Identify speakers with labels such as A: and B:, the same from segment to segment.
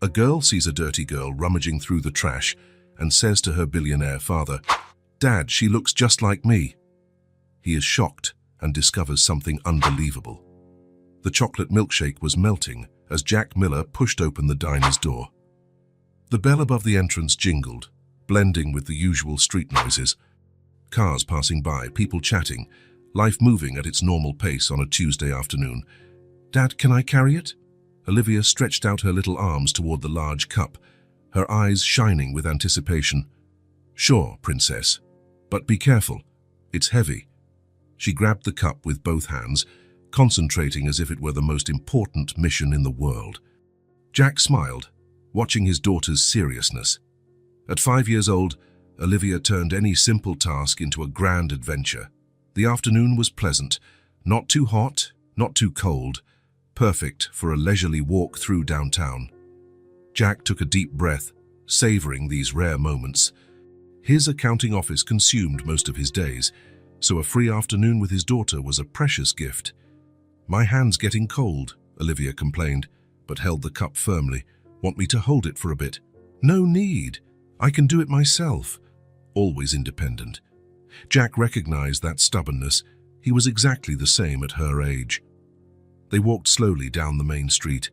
A: A girl sees a dirty girl rummaging through the trash and says to her billionaire father, "Dad, she looks just like me." He is shocked and discovers something unbelievable. The chocolate milkshake was melting as Jack Miller pushed open the diner's door. The bell above the entrance jingled, blending with the usual street noises. Cars passing by, people chatting, life moving at its normal pace on a Tuesday afternoon. "Dad, can I carry it?" Olivia stretched out her little arms toward the large cup, her eyes shining with anticipation. "Sure, princess, but be careful. It's heavy." She grabbed the cup with both hands, concentrating as if it were the most important mission in the world. Jack smiled, watching his daughter's seriousness. At 5 years old, Olivia turned any simple task into a grand adventure. The afternoon was pleasant, not too hot, not too cold, perfect for a leisurely walk through downtown. Jack took a deep breath, savoring these rare moments. His accounting office consumed most of his days, so a free afternoon with his daughter was a precious gift. "My hand's getting cold," Olivia complained, but held the cup firmly. "Want me to hold it for a bit?" "No need. I can do it myself." Always independent. Jack recognized that stubbornness. He was exactly the same at her age. They walked slowly down the main street.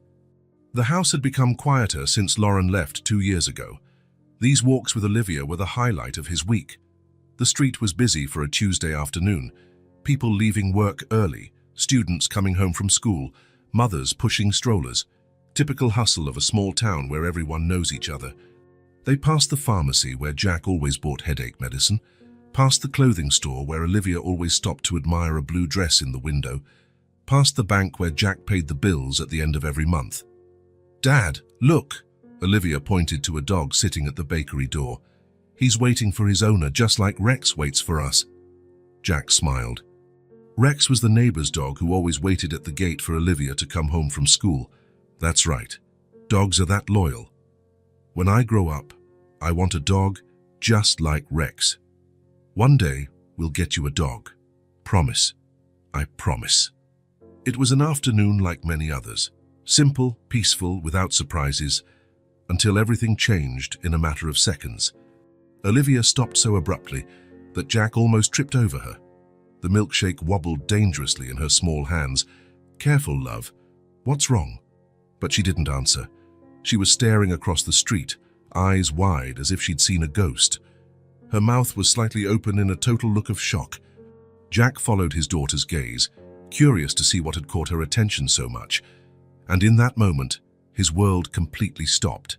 A: The house had become quieter since Lauren left 2 years ago. These walks with Olivia were the highlight of his week. The street was busy for a Tuesday afternoon. People leaving work early, students coming home from school, mothers pushing strollers. Typical hustle of a small town where everyone knows each other. They passed the pharmacy where Jack always bought headache medicine, past the clothing store where Olivia always stopped to admire a blue dress in the window, past the bank where Jack paid the bills at the end of every month. "Dad, look!" Olivia pointed to a dog sitting at the bakery door. "He's waiting for his owner just like Rex waits for us." Jack smiled. Rex was the neighbor's dog who always waited at the gate for Olivia to come home from school. That's right. Dogs are that loyal. "When I grow up, I want a dog just like Rex. One day, we'll get you a dog. Promise. I promise." It was an afternoon like many others. Simple, peaceful, without surprises, until everything changed in a matter of seconds. Olivia stopped so abruptly that Jack almost tripped over her. The milkshake wobbled dangerously in her small hands. "Careful, love. What's wrong?" But she didn't answer. She was staring across the street, eyes wide as if she'd seen a ghost. Her mouth was slightly open in a total look of shock. Jack followed his daughter's gaze, curious to see what had caught her attention so much. And in that moment, his world completely stopped.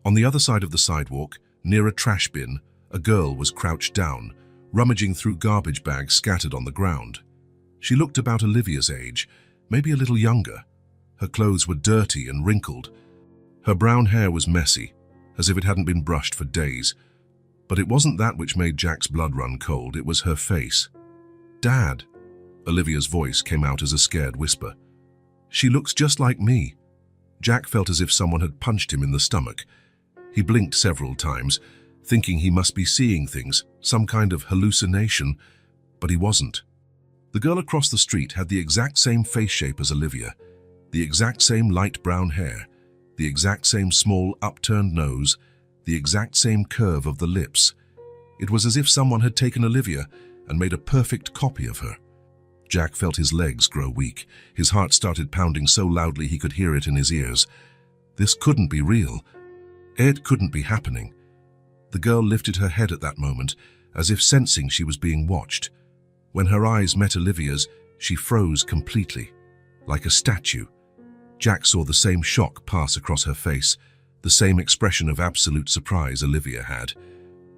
A: On the other side of the sidewalk, near a trash bin, a girl was crouched down, rummaging through garbage bags scattered on the ground. She looked about Olivia's age, maybe a little younger. Her clothes were dirty and wrinkled. Her brown hair was messy, as if it hadn't been brushed for days. But it wasn't that which made Jack's blood run cold, it was her face. "Dad," Olivia's voice came out as a scared whisper. "She looks just like me." Jack felt as if someone had punched him in the stomach. He blinked several times, thinking he must be seeing things, some kind of hallucination, but he wasn't. The girl across the street had the exact same face shape as Olivia, the exact same light brown hair, the exact same small upturned nose, the exact same curve of the lips. It was as if someone had taken Olivia and made a perfect copy of her. Jack felt his legs grow weak. His heart started pounding so loudly he could hear it in his ears. This couldn't be real. It couldn't be happening. The girl lifted her head at that moment, as if sensing she was being watched. When her eyes met Olivia's, she froze completely, like a statue. Jack saw the same shock pass across her face, the same expression of absolute surprise Olivia had.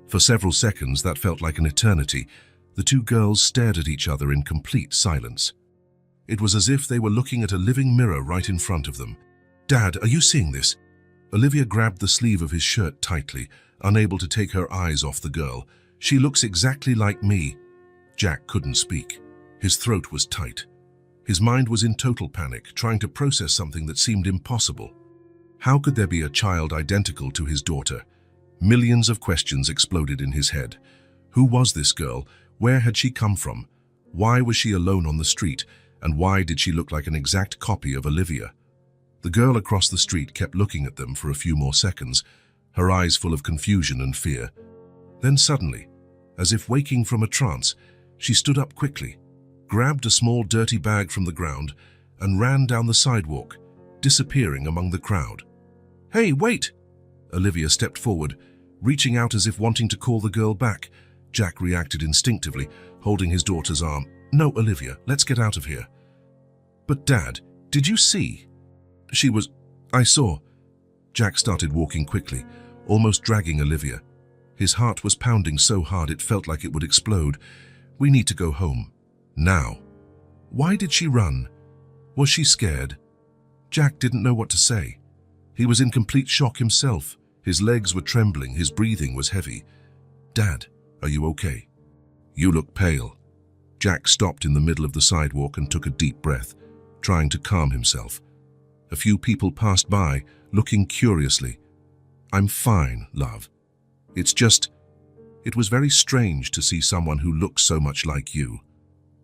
A: For several seconds, that felt like an eternity. The two girls stared at each other in complete silence. It was as if they were looking at a living mirror right in front of them. "Dad, are you seeing this?" Olivia grabbed the sleeve of his shirt tightly, unable to take her eyes off the girl. "She looks exactly like me." Jack couldn't speak. His throat was tight. His mind was in total panic, trying to process something that seemed impossible. How could there be a child identical to his daughter? Millions of questions exploded in his head. Who was this girl? Where had she come from? Why was she alone on the street? And why did she look like an exact copy of Olivia? The girl across the street kept looking at them for a few more seconds, her eyes full of confusion and fear. Then suddenly, as if waking from a trance, she stood up quickly, grabbed a small dirty bag from the ground, and ran down the sidewalk, disappearing among the crowd. "Hey, wait!" Olivia stepped forward, reaching out as if wanting to call the girl back. Jack reacted instinctively, holding his daughter's arm. "No, Olivia, let's get out of here." "But Dad, did you see?" I saw." Jack started walking quickly, almost dragging Olivia. His heart was pounding so hard it felt like it would explode. "We need to go home. Now." "Why did she run? Was she scared?" Jack didn't know what to say. He was in complete shock himself. His legs were trembling, his breathing was heavy. "Dad, are you okay?" "You look pale." Jack stopped in the middle of the sidewalk and took a deep breath, trying to calm himself. A few people passed by, looking curiously. "I'm fine, love. It was very strange to see someone who looks so much like you."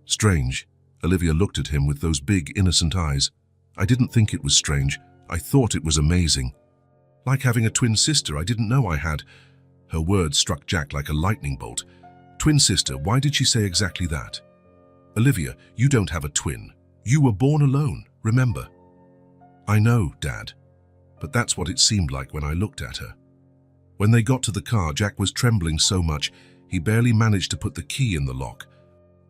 A: "Strange?" Olivia looked at him with those big, innocent eyes. "I didn't think it was strange. I thought it was amazing. Like having a twin sister I didn't know I had." Her words struck Jack like a lightning bolt. "Twin sister, why did she say exactly that?" "Olivia, you don't have a twin. You were born alone, remember?" "I know, Dad. But that's what it seemed like when I looked at her." When they got to the car, Jack was trembling so much he barely managed to put the key in the lock.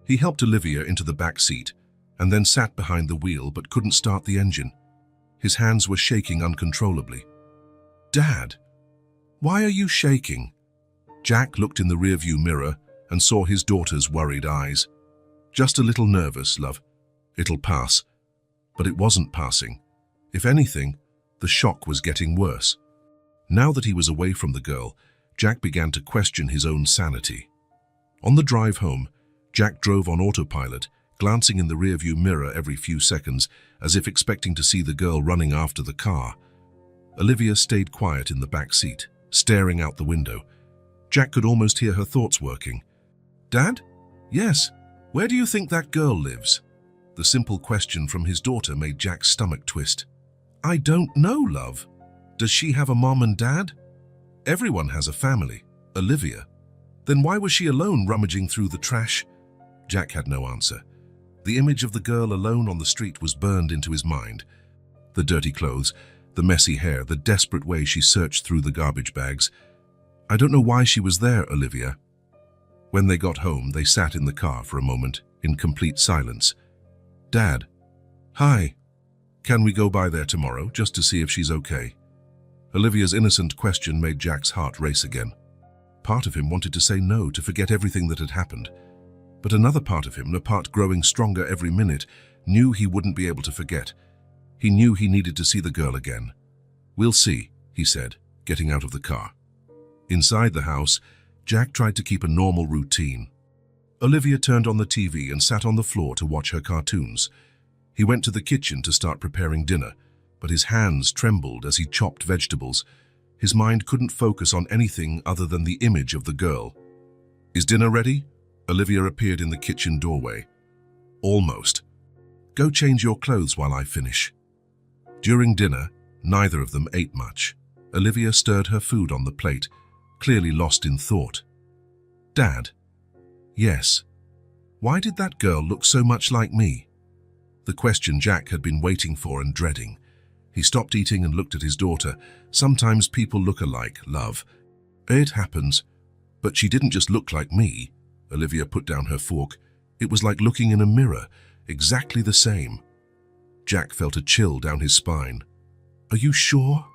A: He helped Olivia into the back seat and then sat behind the wheel but couldn't start the engine. His hands were shaking uncontrollably. "Dad, why are you shaking?" Jack looked in the rearview mirror and saw his daughter's worried eyes. "Just a little nervous, love. It'll pass." But it wasn't passing. If anything, the shock was getting worse. Now that he was away from the girl, Jack began to question his own sanity. On the drive home, Jack drove on autopilot, glancing in the rearview mirror every few seconds, as if expecting to see the girl running after the car. Olivia stayed quiet in the back seat, staring out the window. Jack could almost hear her thoughts working. "Dad? Yes. Where do you think that girl lives?" The simple question from his daughter made Jack's stomach twist. "I don't know, love. Does she have a mom and dad?" "Everyone has a family. Olivia." "Then why was she alone rummaging through the trash?" Jack had no answer. The image of the girl alone on the street was burned into his mind. The dirty clothes, the messy hair, the desperate way she searched through the garbage bags. "I don't know why she was there, Olivia." When they got home, they sat in the car for a moment, in complete silence. "Dad." "Hi. Can we go by there tomorrow, just to see if she's okay?" Olivia's innocent question made Jack's heart race again. Part of him wanted to say no, to forget everything that had happened. But another part of him, a part growing stronger every minute, knew he wouldn't be able to forget. He knew he needed to see the girl again. "We'll see," he said, getting out of the car. Inside the house, Jack tried to keep a normal routine. Olivia turned on the TV and sat on the floor to watch her cartoons. He went to the kitchen to start preparing dinner, but his hands trembled as he chopped vegetables. His mind couldn't focus on anything other than the image of the girl. "Is dinner ready?" Olivia appeared in the kitchen doorway. "Almost. Go change your clothes while I finish." During dinner, neither of them ate much. Olivia stirred her food on the plate, clearly lost in thought. "Dad?" "Yes." "Why did that girl look so much like me?" The question Jack had been waiting for and dreading. He stopped eating and looked at his daughter. "Sometimes people look alike, love. It happens. But she didn't just look like me." Olivia put down her fork. "It was like looking in a mirror, exactly the same." Jack felt a chill down his spine. "Are you sure?"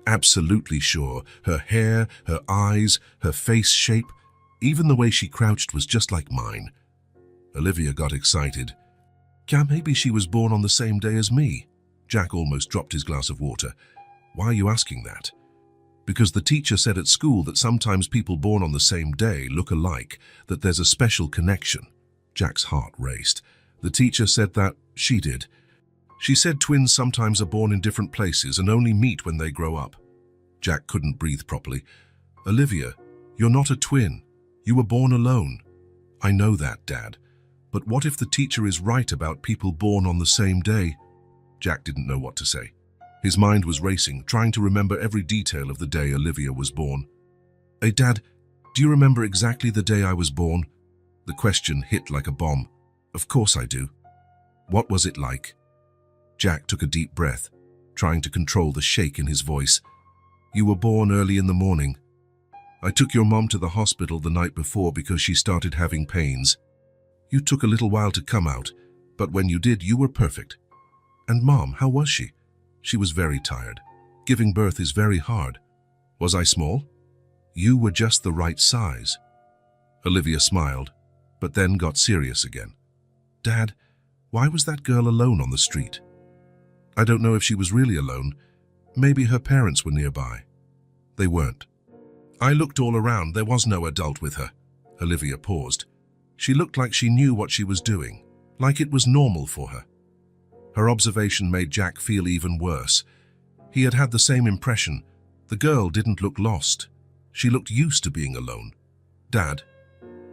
A: "Absolutely sure. Her hair, her eyes, her face shape, even the way she crouched was just like mine." Olivia got excited. Maybe she was born on the same day as me." Jack almost dropped his glass of water. "Why are you asking that?" "Because the teacher said at school that sometimes people born on the same day look alike, that there's a special connection." Jack's heart raced. "The teacher said that?" "She did. She said twins sometimes are born in different places and only meet when they grow up." Jack couldn't breathe properly. "Olivia, you're not a twin. You were born alone." "I know that, Dad. But what if the teacher is right about people born on the same day?" Jack didn't know what to say. His mind was racing, trying to remember every detail of the day Olivia was born. "Hey, Dad, do you remember exactly the day I was born?" The question hit like a bomb. "Of course I do." "What was it like?" Jack took a deep breath, trying to control the shake in his voice. "You were born early in the morning. I took your mom to the hospital the night before because she started having pains. You took a little while to come out, but when you did, you were perfect. And Mom, how was she?" "She was very tired. Giving birth is very hard." "Was I small?" "You were just the right size." Olivia smiled, but then got serious again. "Dad, why was that girl alone on the street?" "I don't know if she was really alone. Maybe her parents were nearby." "They weren't. I looked all around. There was no adult with her." Olivia paused. She looked like she knew what she was doing, like it was normal for her. Her observation made Jack feel even worse. He had had the same impression. The girl didn't look lost. She looked used to being alone. "Dad?"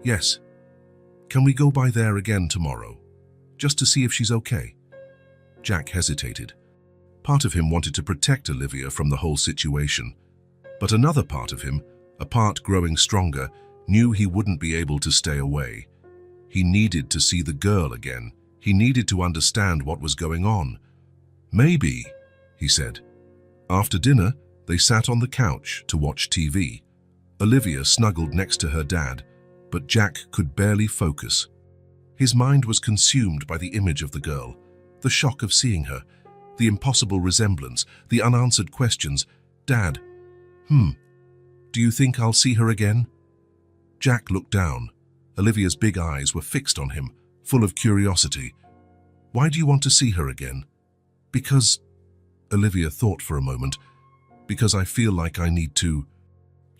A: "Yes." "Can we go by there again tomorrow, just to see if she's okay?" Jack hesitated. Part of him wanted to protect Olivia from the whole situation, but another part of him, a part growing stronger, knew he wouldn't be able to stay away. He needed to see the girl again. He needed to understand what was going on. "Maybe," he said. After dinner, they sat on the couch to watch TV. Olivia snuggled next to her dad, but Jack could barely focus. His mind was consumed by the image of the girl, the shock of seeing her, the impossible resemblance, the unanswered questions. "Dad, do you think I'll see her again?" Jack looked down. Olivia's big eyes were fixed on him, full of curiosity. "Why do you want to see her again?" "Because," Olivia thought for a moment, "because I feel like I need to."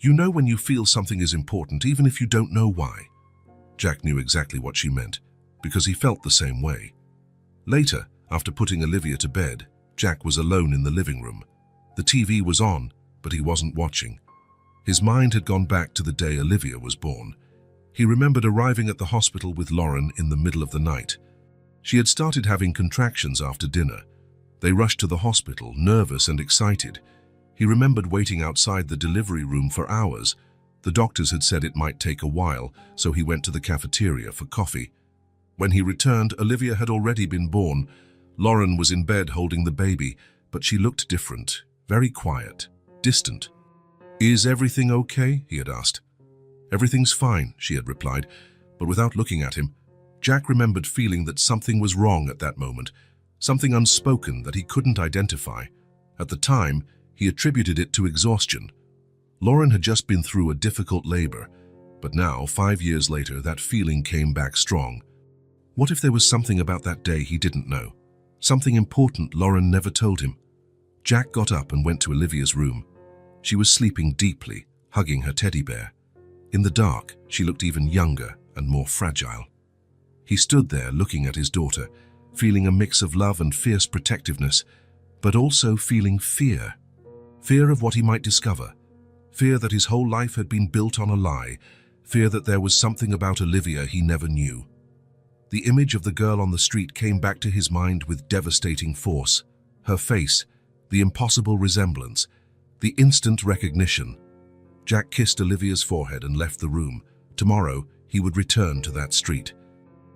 A: You know when you feel something is important, even if you don't know why. Jack knew exactly what she meant, because he felt the same way. Later, after putting Olivia to bed, Jack was alone in the living room. The TV was on, but he wasn't watching. His mind had gone back to the day Olivia was born. He remembered arriving at the hospital with Lauren in the middle of the night. She had started having contractions after dinner. They rushed to the hospital, nervous and excited. He remembered waiting outside the delivery room for hours. The doctors had said it might take a while, so he went to the cafeteria for coffee. When he returned, Olivia had already been born. Lauren was in bed holding the baby, but she looked different, very quiet, distant. "Is everything okay?" he had asked. "Everything's fine," she had replied, but without looking at him, Jack remembered feeling that something was wrong at that moment, something unspoken that he couldn't identify. At the time, he attributed it to exhaustion. Lauren had just been through a difficult labor, but now, 5 years later, that feeling came back strong. What if there was something about that day he didn't know? Something important Lauren never told him? Jack got up and went to Olivia's room. She was sleeping deeply, hugging her teddy bear. In the dark, she looked even younger and more fragile. He stood there looking at his daughter, feeling a mix of love and fierce protectiveness, but also feeling fear. Fear of what he might discover. Fear that his whole life had been built on a lie. Fear that there was something about Olivia he never knew. The image of the girl on the street came back to his mind with devastating force. Her face, the impossible resemblance, the instant recognition. Jack kissed Olivia's forehead and left the room. Tomorrow, he would return to that street.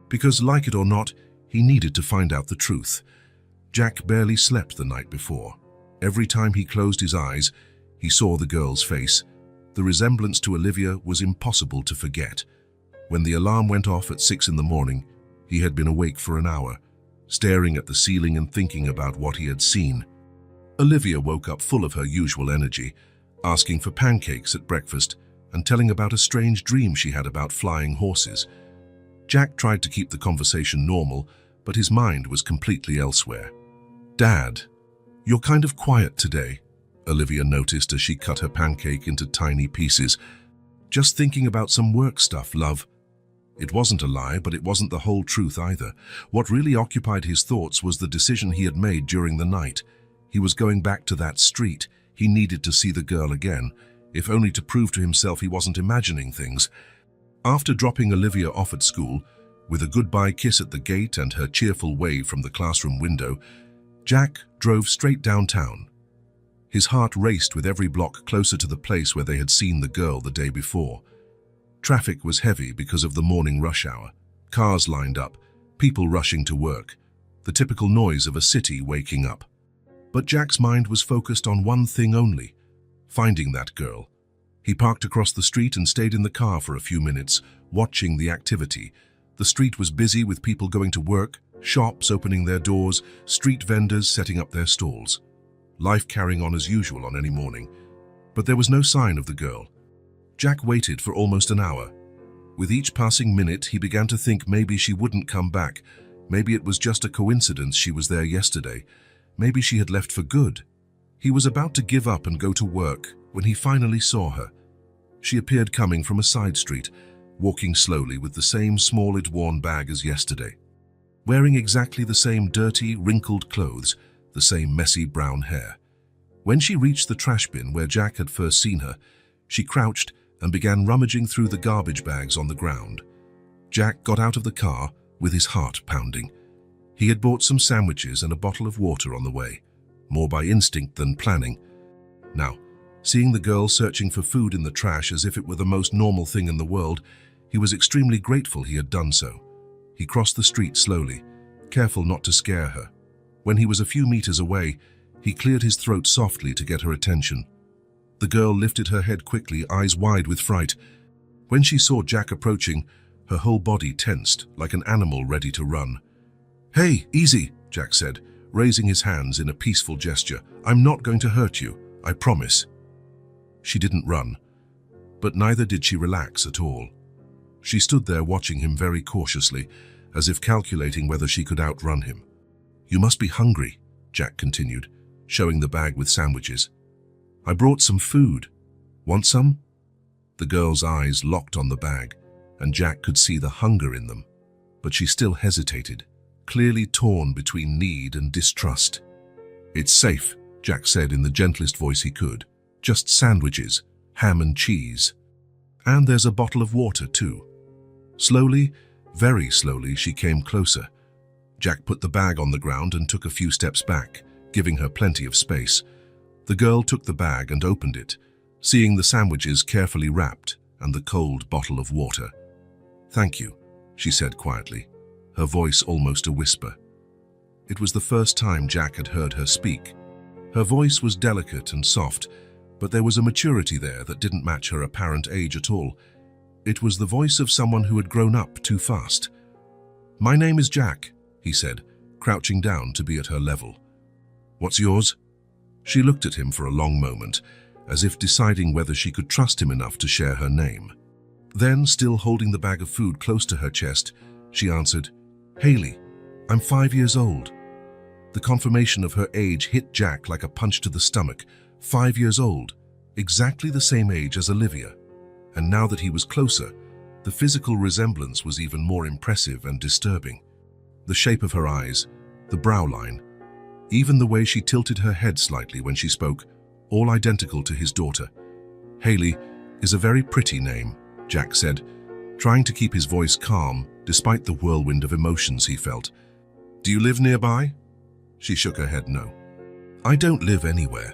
A: Because, like it or not, he needed to find out the truth. Jack barely slept the night before. Every time he closed his eyes, he saw the girl's face. The resemblance to Olivia was impossible to forget. When the alarm went off at 6 in the morning, he had been awake for an hour, staring at the ceiling and thinking about what he had seen. Olivia woke up full of her usual energy, asking for pancakes at breakfast and telling about a strange dream she had about flying horses. Jack tried to keep the conversation normal, but his mind was completely elsewhere. "Dad, you're kind of quiet today," Olivia noticed as she cut her pancake into tiny pieces. "Just thinking about some work stuff, love." It wasn't a lie, but it wasn't the whole truth either. What really occupied his thoughts was the decision he had made during the night. He was going back to that street. He needed to see the girl again, if only to prove to himself he wasn't imagining things. After dropping Olivia off at school, with a goodbye kiss at the gate and her cheerful wave from the classroom window, Jack drove straight downtown. His heart raced with every block closer to the place where they had seen the girl the day before. Traffic was heavy because of the morning rush hour. Cars lined up, people rushing to work, the typical noise of a city waking up. But Jack's mind was focused on one thing only: finding that girl. He parked across the street and stayed in the car for a few minutes, watching the activity. The street was busy with people going to work, shops opening their doors, street vendors setting up their stalls. Life carrying on as usual on any morning. But there was no sign of the girl. Jack waited for almost an hour. With each passing minute, he began to think maybe she wouldn't come back. Maybe it was just a coincidence she was there yesterday. Maybe she had left for good. He was about to give up and go to work when he finally saw her. She appeared coming from a side street, walking slowly with the same small, worn bag as yesterday. Wearing exactly the same dirty, wrinkled clothes, the same messy brown hair. When she reached the trash bin where Jack had first seen her, she crouched and began rummaging through the garbage bags on the ground. Jack got out of the car with his heart pounding. He had bought some sandwiches and a bottle of water on the way, more by instinct than planning. Now, seeing the girl searching for food in the trash as if it were the most normal thing in the world, he was extremely grateful he had done so. He crossed the street slowly, careful not to scare her. When he was a few meters away, he cleared his throat softly to get her attention. The girl lifted her head quickly, eyes wide with fright. When she saw Jack approaching, her whole body tensed, like an animal ready to run. "Hey, easy," Jack said, raising his hands in a peaceful gesture. "I'm not going to hurt you, I promise." She didn't run, but neither did she relax at all. She stood there watching him very cautiously, as if calculating whether she could outrun him. "You must be hungry," Jack continued, showing the bag with sandwiches. "I brought some food. Want some?" The girl's eyes locked on the bag, and Jack could see the hunger in them. But she still hesitated, clearly torn between need and distrust. "It's safe," Jack said in the gentlest voice he could. "Just sandwiches, ham and cheese. And there's a bottle of water too." Slowly, very slowly, she came closer. Jack put the bag on the ground and took a few steps back, giving her plenty of space. The girl took the bag and opened it, seeing the sandwiches carefully wrapped and the cold bottle of water. "Thank you," she said quietly, her voice almost a whisper. It was the first time Jack had heard her speak. Her voice was delicate and soft, but there was a maturity there that didn't match her apparent age at all. It was the voice of someone who had grown up too fast. "My name is Jack," he said, crouching down to be at her level. "What's yours?" She looked at him for a long moment, as if deciding whether she could trust him enough to share her name. Then, still holding the bag of food close to her chest, she answered, "Haley, I'm 5 years old." The confirmation of her age hit Jack like a punch to the stomach. 5 years old, exactly the same age as Olivia. And now that he was closer, the physical resemblance was even more impressive and disturbing. The shape of her eyes, the brow line, even the way she tilted her head slightly when she spoke, all identical to his daughter. "Haley is a very pretty name," Jack said, trying to keep his voice calm despite the whirlwind of emotions he felt. "Do you live nearby?" She shook her head no. "I don't live anywhere."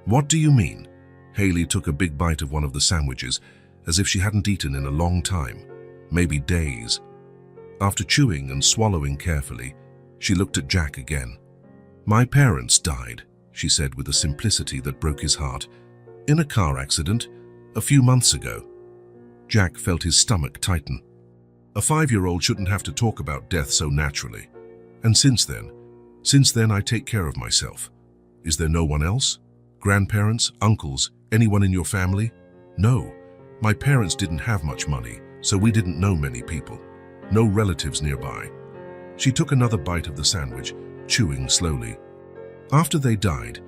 A: "What do you mean?" Haley took a big bite of one of the sandwiches, as if she hadn't eaten in a long time, maybe days. After chewing and swallowing carefully, she looked at Jack again. "My parents died," she said with a simplicity that broke his heart, "in a car accident a few months ago." Jack felt his stomach tighten. A 5-year-old shouldn't have to talk about death so naturally. "And since then I take care of myself." "Is there no one else? Grandparents, uncles, anyone in your family?" "No. My parents didn't have much money, so we didn't know many people. No relatives nearby." She took another bite of the sandwich, chewing slowly. "After they died,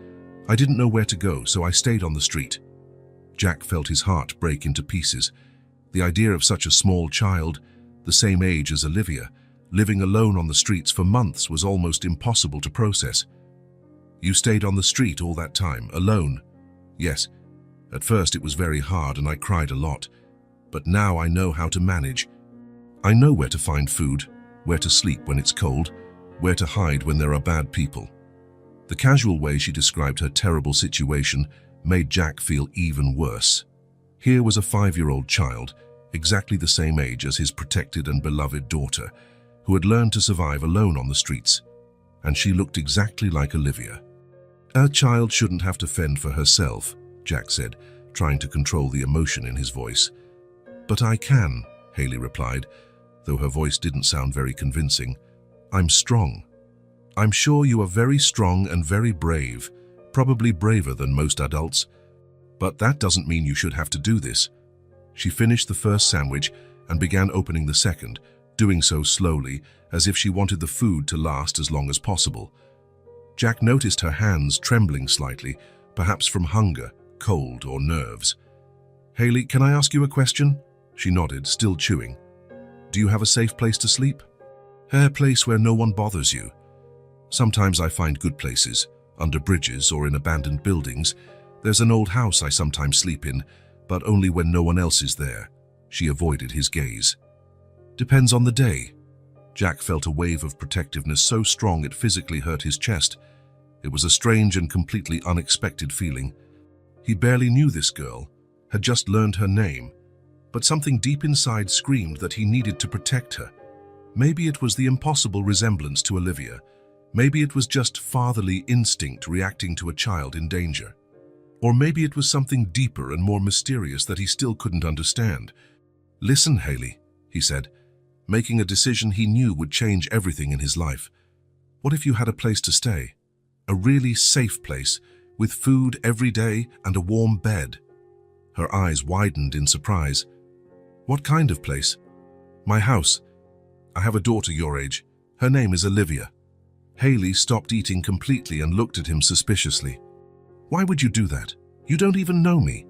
A: I didn't know where to go, so I stayed on the street." Jack felt his heart break into pieces. The idea of such a small child, the same age as Olivia, living alone on the streets for months was almost impossible to process. "You stayed on the street all that time, alone?" "Yes. At first it was very hard and I cried a lot. But now I know how to manage. I know where to find food, where to sleep when it's cold, where to hide when there are bad people." The casual way she described her terrible situation made Jack feel even worse. Here was a 5-year-old child, exactly the same age as his protected and beloved daughter, who had learned to survive alone on the streets, and she looked exactly like Olivia. "A child shouldn't have to fend for herself," Jack said, trying to control the emotion in his voice. "But I can," Haley replied, though her voice didn't sound very convincing. "I'm strong. I'm sure you are very strong and very brave, probably braver than most adults. But that doesn't mean you should have to do this." She finished the first sandwich and began opening the second, doing so slowly, as if she wanted the food to last as long as possible. Jack noticed her hands trembling slightly, perhaps from hunger, cold, or nerves. "Haley, can I ask you a question?" She nodded, still chewing. "Do you have a safe place to sleep?" "A place where no one bothers you. Sometimes I find good places, under bridges or in abandoned buildings. There's an old house I sometimes sleep in, but only when no one else is there." She avoided his gaze. "Depends on the day." Jack felt a wave of protectiveness so strong it physically hurt his chest. It was a strange and completely unexpected feeling. He barely knew this girl, had just learned her name, but something deep inside screamed that he needed to protect her. Maybe it was the impossible resemblance to Olivia. Maybe it was just fatherly instinct reacting to a child in danger. Or maybe it was something deeper and more mysterious that he still couldn't understand. "Listen, Haley," he said, making a decision he knew would change everything in his life. "What if you had a place to stay? A really safe place, with food every day and a warm bed?" Her eyes widened in surprise. "What kind of place?" "My house. I have a daughter your age. Her name is Olivia." Haley stopped eating completely and looked at him suspiciously. "Why would you do that? You don't even know me."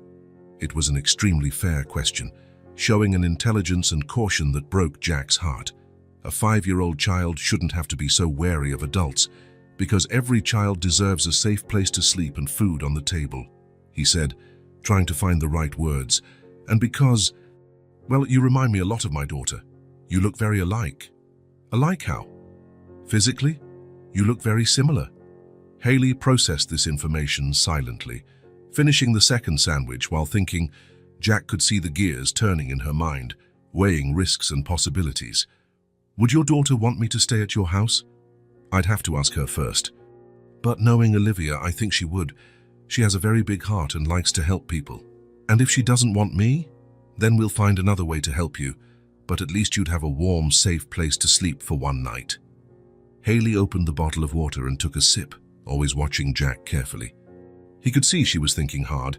A: It was an extremely fair question, showing an intelligence and caution that broke Jack's heart. A 5-year-old child shouldn't have to be so wary of adults, because every child deserves a safe place to sleep and food on the table, he said, trying to find the right words. "And because, well, you remind me a lot of my daughter. You look very alike." "Alike how?" "Physically? You look very similar." Haley processed this information silently, finishing the second sandwich while thinking. Jack could see the gears turning in her mind, weighing risks and possibilities. "Would your daughter want me to stay at your house?" "I'd have to ask her first. But knowing Olivia, I think she would. She has a very big heart and likes to help people. And if she doesn't want me, then we'll find another way to help you. But at least you'd have a warm, safe place to sleep for one night." Haley opened the bottle of water and took a sip, always watching Jack carefully. He could see she was thinking hard,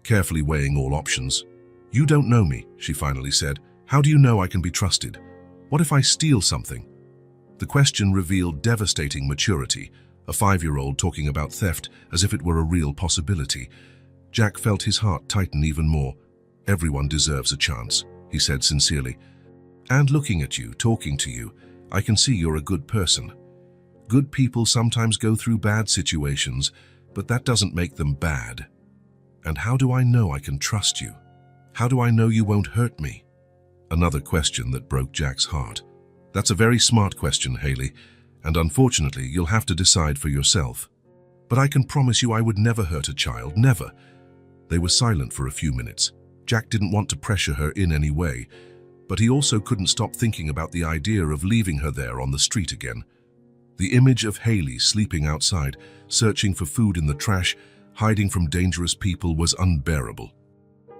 A: carefully weighing all options. "You don't know me," she finally said. "How do you know I can be trusted? What if I steal something?" The question revealed devastating maturity, a 5-year-old talking about theft as if it were a real possibility. Jack felt his heart tighten even more. "Everyone deserves a chance," he said sincerely. "And looking at you, talking to you, I can see you're a good person. Good people sometimes go through bad situations, but that doesn't make them bad. And how do I know I can trust you? How do I know you won't hurt me?" Another question that broke Jack's heart. "That's a very smart question, Haley, and unfortunately you'll have to decide for yourself. But I can promise you I would never hurt a child, never." They were silent for a few minutes. Jack didn't want to pressure her in any way, but he also couldn't stop thinking about the idea of leaving her there on the street again. The image of Haley sleeping outside, searching for food in the trash, hiding from dangerous people was unbearable.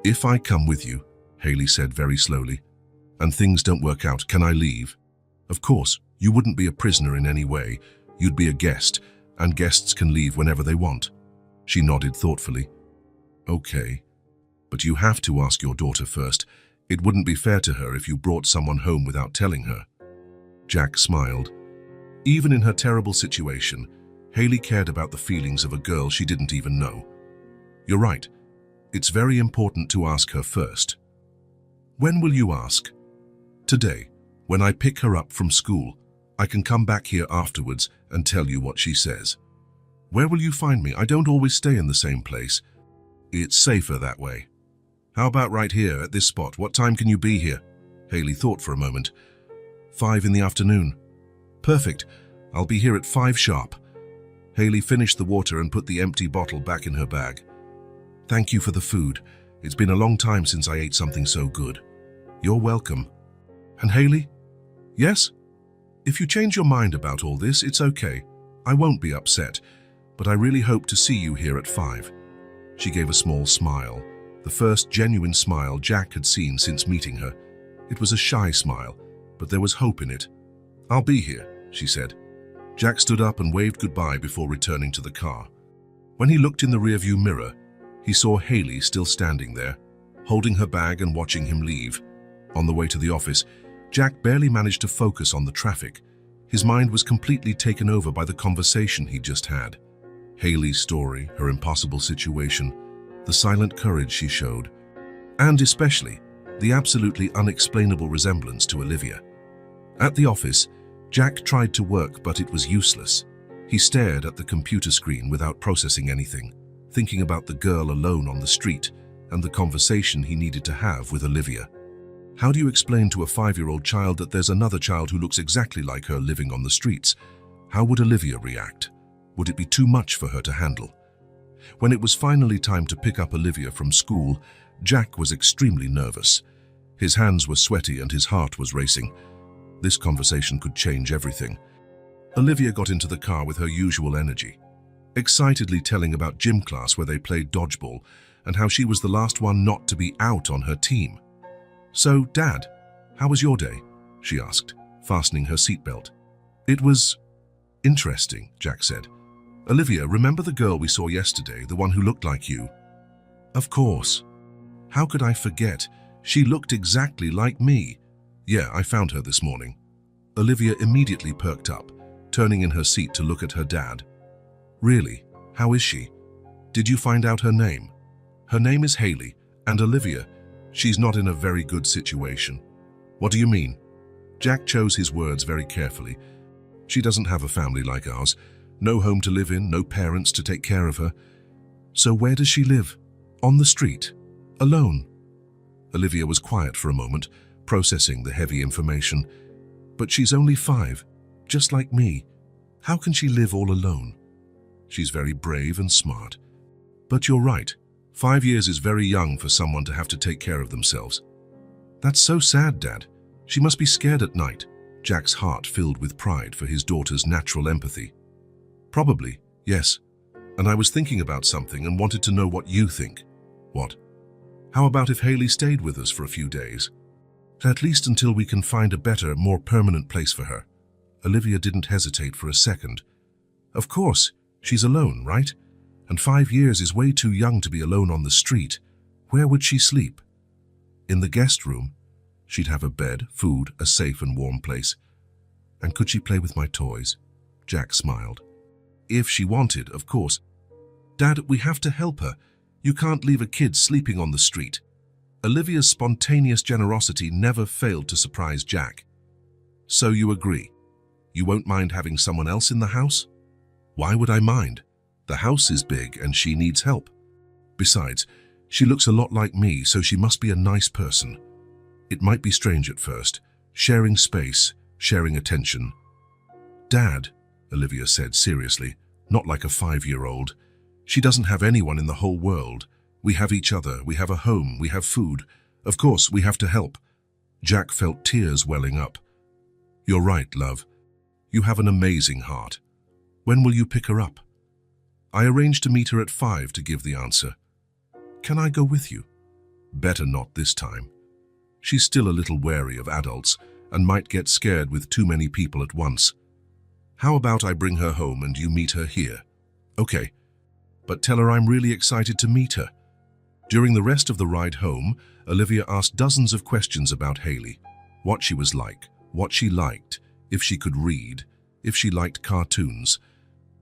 A: "If I come with you," Haley said very slowly, "and things don't work out, can I leave?" "Of course, you wouldn't be a prisoner in any way. You'd be a guest, and guests can leave whenever they want." She nodded thoughtfully. "Okay, but you have to ask your daughter first. It wouldn't be fair to her if you brought someone home without telling her." Jack smiled. Even in her terrible situation, Haley cared about the feelings of a girl she didn't even know. "You're right. It's very important to ask her first." "When will you ask?" "Today, when I pick her up from school. I can come back here afterwards and tell you what she says." "Where will you find me? I don't always stay in the same place." "It's safer that way." "How about right here at this spot? What time can you be here?" Haley thought for a moment. 5 in the afternoon. "Perfect. I'll be here at 5 sharp." Haley finished the water and put the empty bottle back in her bag. Thank you for the food. It's been a long time since I ate something so good. You're welcome. And Haley? Yes? If you change your mind about all this, it's okay. I won't be upset, but I really hope to see you here at 5. She gave a small smile, the first genuine smile Jack had seen since meeting her. It was a shy smile, but there was hope in it. I'll be here, she said. Jack stood up and waved goodbye before returning to the car. When he looked in the rearview mirror, he saw Haley still standing there, holding her bag and watching him leave. On the way to the office, Jack barely managed to focus on the traffic. His mind was completely taken over by the conversation he'd just had. Haley's story, her impossible situation, the silent courage she showed, and especially the absolutely unexplainable resemblance to Olivia. At the office, Jack tried to work, but it was useless. He stared at the computer screen without processing anything, thinking about the girl alone on the street and the conversation he needed to have with Olivia. How do you explain to a 5-year-old child that there's another child who looks exactly like her living on the streets? How would Olivia react? Would it be too much for her to handle? When it was finally time to pick up Olivia from school, Jack was extremely nervous. His hands were sweaty and his heart was racing. This conversation could change everything. Olivia got into the car with her usual energy, excitedly telling about gym class where they played dodgeball and how she was the last one not to be out on her team. So, Dad, how was your day? She asked, fastening her seatbelt. It was interesting, Jack said. Olivia, remember the girl we saw yesterday, the one who looked like you? Of course. How could I forget? She looked exactly like me. Yeah, I found her this morning. Olivia immediately perked up, turning in her seat to look at her dad. Really? How is she? Did you find out her name? Her name is Haley, and Olivia, she's not in a very good situation. What do you mean? Jack chose his words very carefully. She doesn't have a family like ours, no home to live in, no parents to take care of her. So where does she live? On the street? Alone? Olivia was quiet for a moment, processing the heavy information. But she's only 5, just like me. How can she live all alone? She's very brave and smart. But you're right. 5 years is very young for someone to have to take care of themselves. That's so sad, Dad. She must be scared at night. Jack's heart filled with pride for his daughter's natural empathy. Probably, yes. And I was thinking about something and wanted to know what you think. What? How about if Haley stayed with us for a few days? At least until we can find a better, more permanent place for her. Olivia didn't hesitate for a second. Of course, she's alone, right? And 5 years is way too young to be alone on the street. Where would she sleep? In the guest room. She'd have a bed, food, a safe and warm place. And could she play with my toys? Jack smiled. If she wanted, of course. Dad, we have to help her. You can't leave a kid sleeping on the street. Olivia's spontaneous generosity never failed to surprise Jack. So you agree? You won't mind having someone else in the house? Why would I mind? The house is big and she needs help. Besides, she looks a lot like me, so she must be a nice person. It might be strange at first, sharing space, sharing attention. Dad, Olivia said seriously, not like a 5-year-old. She doesn't have anyone in the whole world. We have each other, we have a home, we have food. Of course, we have to help. Jack felt tears welling up. You're right, love. You have an amazing heart. When will you pick her up? I arranged to meet her at 5 to give the answer. Can I go with you? Better not this time. She's still a little wary of adults and might get scared with too many people at once. How about I bring her home and you meet her here? Okay, but tell her I'm really excited to meet her. During the rest of the ride home, Olivia asked dozens of questions about Haley. What she was like, what she liked, if she could read, if she liked cartoons.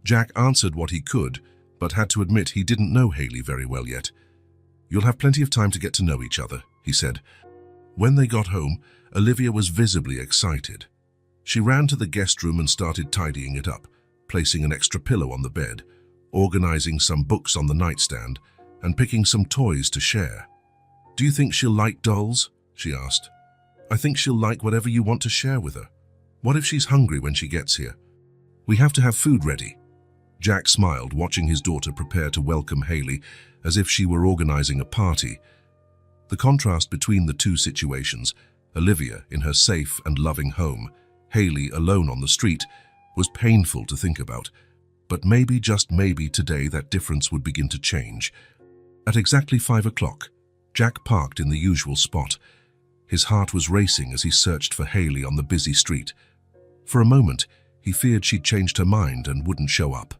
A: Jack answered what he could, but had to admit he didn't know Haley very well yet. You'll have plenty of time to get to know each other, he said. When they got home, Olivia was visibly excited. She ran to the guest room and started tidying it up, placing an extra pillow on the bed, organizing some books on the nightstand, and picking some toys to share. Do you think she'll like dolls? She asked. I think she'll like whatever you want to share with her. What if she's hungry when she gets here? We have to have food ready. Jack smiled, watching his daughter prepare to welcome Haley as if she were organizing a party. The contrast between the two situations, Olivia in her safe and loving home, Haley alone on the street, was painful to think about. But maybe, just maybe, today that difference would begin to change. At exactly 5 o'clock, Jack parked in the usual spot. His heart was racing as he searched for Haley on the busy street. For a moment, he feared she'd changed her mind and wouldn't show up.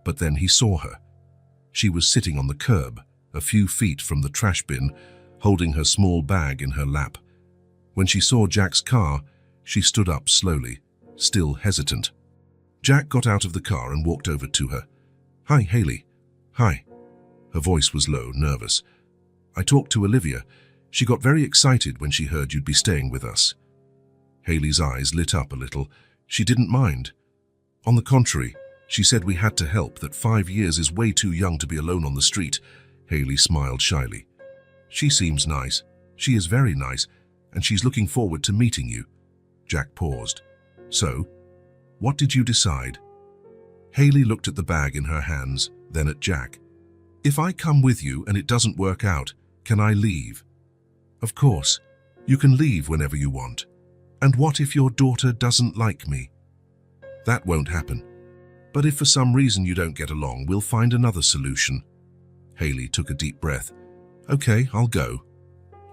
A: But then he saw her. She was sitting on the curb, a few feet from the trash bin, holding her small bag in her lap. When she saw Jack's car, she stood up slowly, still hesitant. Jack got out of the car and walked over to her. "Hi, Haley." "Hi." Her voice was low, nervous. "I talked to Olivia. She got very excited when she heard you'd be staying with us." Haley's eyes lit up a little. She didn't mind. On the contrary, she said we had to help, that 5 years is way too young to be alone on the street. Haley smiled shyly. "She seems nice. She is very nice, and she's looking forward to meeting you." Jack paused. "So, what did you decide?" Haley looked at the bag in her hands, then at Jack. "If I come with you and it doesn't work out, can I leave?" "Of course. You can leave whenever you want. And what if your daughter doesn't like me?" "That won't happen. But if for some reason you don't get along, we'll find another solution." Haley took a deep breath. "Okay, I'll go."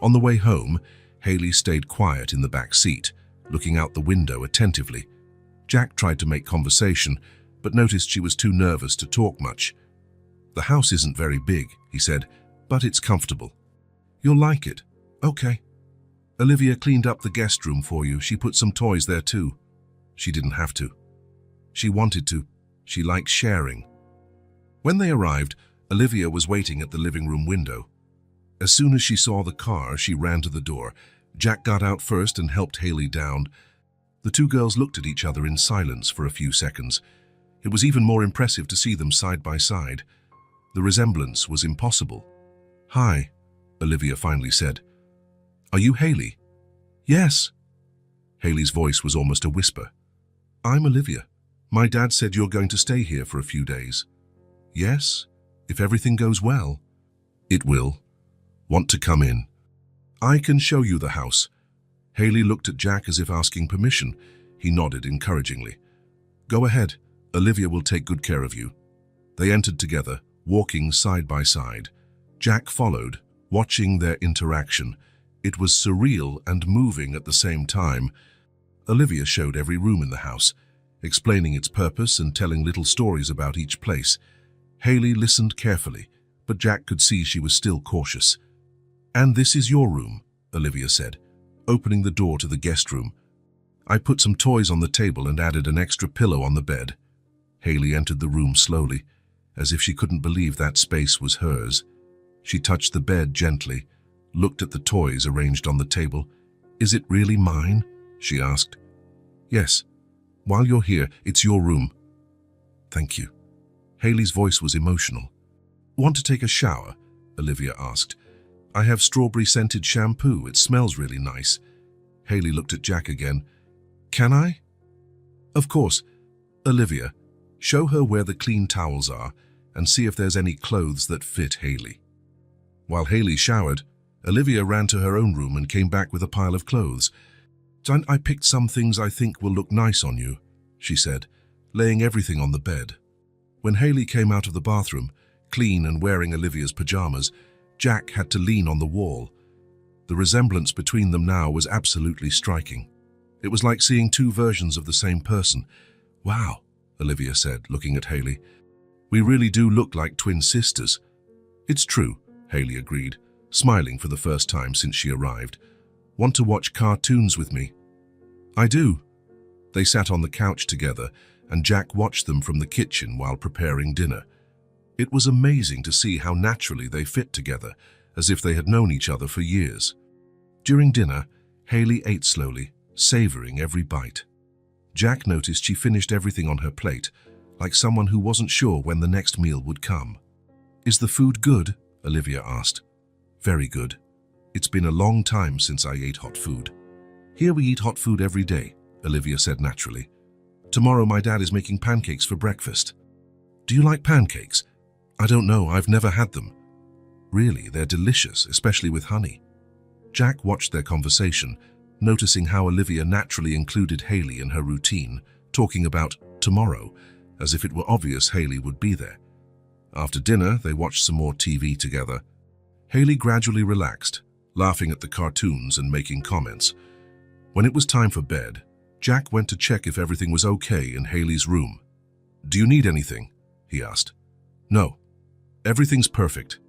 A: On the way home, Haley stayed quiet in the back seat, looking out the window attentively. Jack tried to make conversation, but noticed she was too nervous to talk much. "The house isn't very big," he said, "but it's comfortable. You'll like it." "Okay." "Olivia cleaned up the guest room for you. She put some toys there too." "She didn't have to. She wanted to. She likes sharing." When they arrived, Olivia was waiting at the living room window. As soon as she saw the car, she ran to the door. Jack got out first and helped Haley down. The two girls looked at each other in silence for a few seconds. It was even more impressive to see them side by side. The resemblance was impossible. "Hi," Olivia finally said. "Are you Haley?" "Yes." Haley's voice was almost a whisper. "I'm Olivia. My dad said you're going to stay here for a few days." "Yes, if everything goes well." "It will. Want to come in?" "I can show you the house." Haley looked at Jack as if asking permission. He nodded encouragingly. "Go ahead. Olivia will take good care of you." They entered together, walking side by side. Jack followed, watching their interaction. It was surreal and moving at the same time. Olivia showed every room in the house, explaining its purpose and telling little stories about each place. Haley listened carefully, but Jack could see she was still cautious. "And this is your room," Olivia said, opening the door to the guest room. "I put some toys on the table and added an extra pillow on the bed." Haley entered the room slowly, as if she couldn't believe that space was hers. She touched the bed gently, looked at the toys arranged on the table. "Is it really mine?" she asked. "Yes. While you're here, it's your room." "Thank you." Haley's voice was emotional. "Want to take a shower?" Olivia asked. "I have strawberry-scented shampoo. It smells really nice." Haley looked at Jack again. "Can I?" "Of course." "Olivia, show her where the clean towels are and see if there's any clothes that fit Haley." While Haley showered, Olivia ran to her own room and came back with a pile of clothes. "I picked some things I think will look nice on you," she said, laying everything on the bed. When Haley came out of the bathroom, clean and wearing Olivia's pajamas, Jack had to lean on the wall. The resemblance between them now was absolutely striking. It was like seeing two versions of the same person. "Wow," Olivia said, looking at Haley. "We really do look like twin sisters." "It's true," Haley agreed, smiling for the first time since she arrived. "Want to watch cartoons with me?" "I do." They sat on the couch together, and Jack watched them from the kitchen while preparing dinner. It was amazing to see how naturally they fit together, as if they had known each other for years. During dinner, Haley ate slowly, savoring every bite. Jack noticed she finished everything on her plate, like someone who wasn't sure when the next meal would come. "Is the food good?" Olivia asked. "Very good. It's been a long time since I ate hot food." "Here we eat hot food every day," Olivia said naturally. "Tomorrow my dad is making pancakes for breakfast." Do you like pancakes? I don't know, I've never had them. Really, they're delicious, especially with honey. Jack watched their conversation, noticing how Olivia naturally included Haley in her routine, talking about tomorrow, as if it were obvious Haley would be there. After dinner, they watched some more TV together. Haley gradually relaxed, laughing at the cartoons and making comments. When it was time for bed, Jack went to check if everything was okay in Haley's room. "Do you need anything?" he asked. "No, everything's perfect."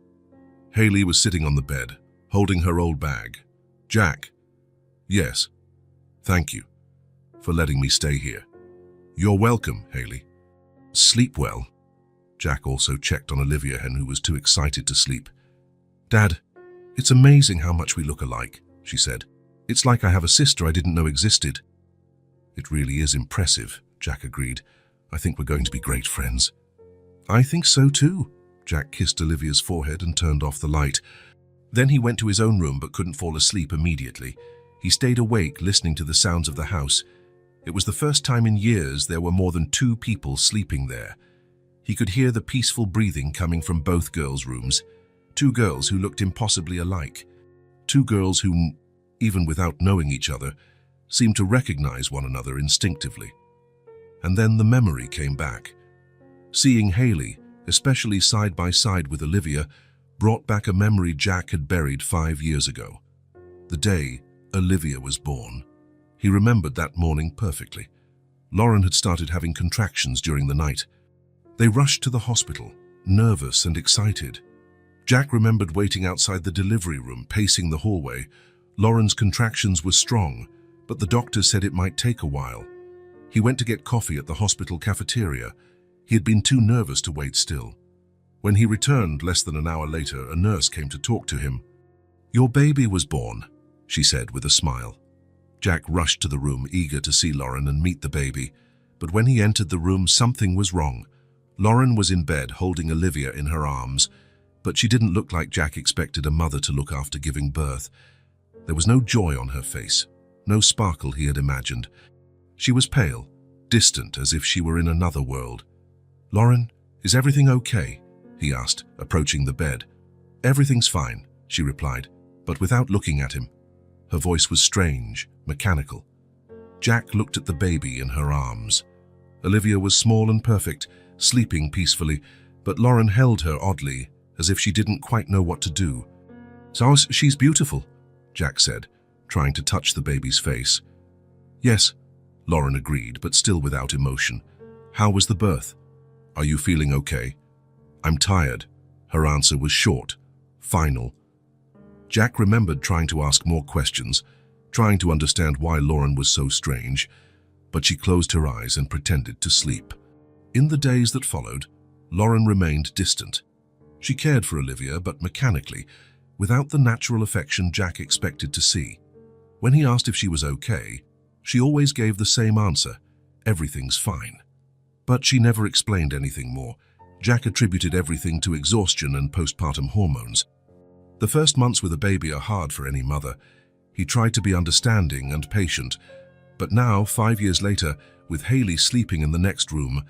A: Haley was sitting on the bed, holding her old bag. "Jack." "Yes. Thank you for letting me stay here." "You're welcome, Haley. Sleep well." Jack also checked on Olivia, who was too excited to sleep. "Dad, it's amazing how much we look alike," she said. "It's like I have a sister I didn't know existed." "It really is impressive," Jack agreed. "I think we're going to be great friends." "I think so too." Jack kissed Olivia's forehead and turned off the light. Then he went to his own room but couldn't fall asleep immediately. He stayed awake, listening to the sounds of the house. It was the first time in years there were more than 2 people sleeping there. He could hear the peaceful breathing coming from both girls' rooms. 2 girls who looked impossibly alike. 2 girls who, even without knowing each other, seemed to recognize one another instinctively. And then the memory came back. Seeing Haley, especially side by side with Olivia, brought back a memory Jack had buried 5 years ago. The day Olivia was born. He remembered that morning perfectly. Lauren had started having contractions during the night. They rushed to the hospital, nervous and excited. Jack remembered waiting outside the delivery room, pacing the hallway. Lauren's contractions were strong, but the doctor said it might take a while. He went to get coffee at the hospital cafeteria. He had been too nervous to wait still. When he returned less than an hour later, a nurse came to talk to him. "Your baby was born," she said with a smile. Jack rushed to the room, eager to see Lauren and meet the baby. But when he entered the room, something was wrong. Lauren was in bed, holding Olivia in her arms, but she didn't look like Jack expected a mother to look after giving birth. There was no joy on her face, no sparkle he had imagined. She was pale, distant, as if she were in another world. "Lauren, is everything okay?" he asked, approaching the bed. "Everything's fine," she replied, but without looking at him. Her voice was strange, mechanical. Jack looked at the baby in her arms. Olivia was small and perfect, sleeping peacefully, but Lauren held her oddly, as if she didn't quite know what to do. "So she's beautiful," Jack said, trying to touch the baby's face. "Yes," Lauren agreed, but still without emotion. "How was the birth? Are you feeling okay?" "I'm tired." Her answer was short, final. Jack remembered trying to ask more questions, trying to understand why Lauren was so strange, but she closed her eyes and pretended to sleep. In the days that followed, Lauren remained distant. She cared for Olivia, but mechanically, without the natural affection Jack expected to see. When he asked if she was okay, she always gave the same answer: "Everything's fine." But she never explained anything more. Jack attributed everything to exhaustion and postpartum hormones. The first months with a baby are hard for any mother. He tried to be understanding and patient, but now, 5 years later, with Haley sleeping in the next room,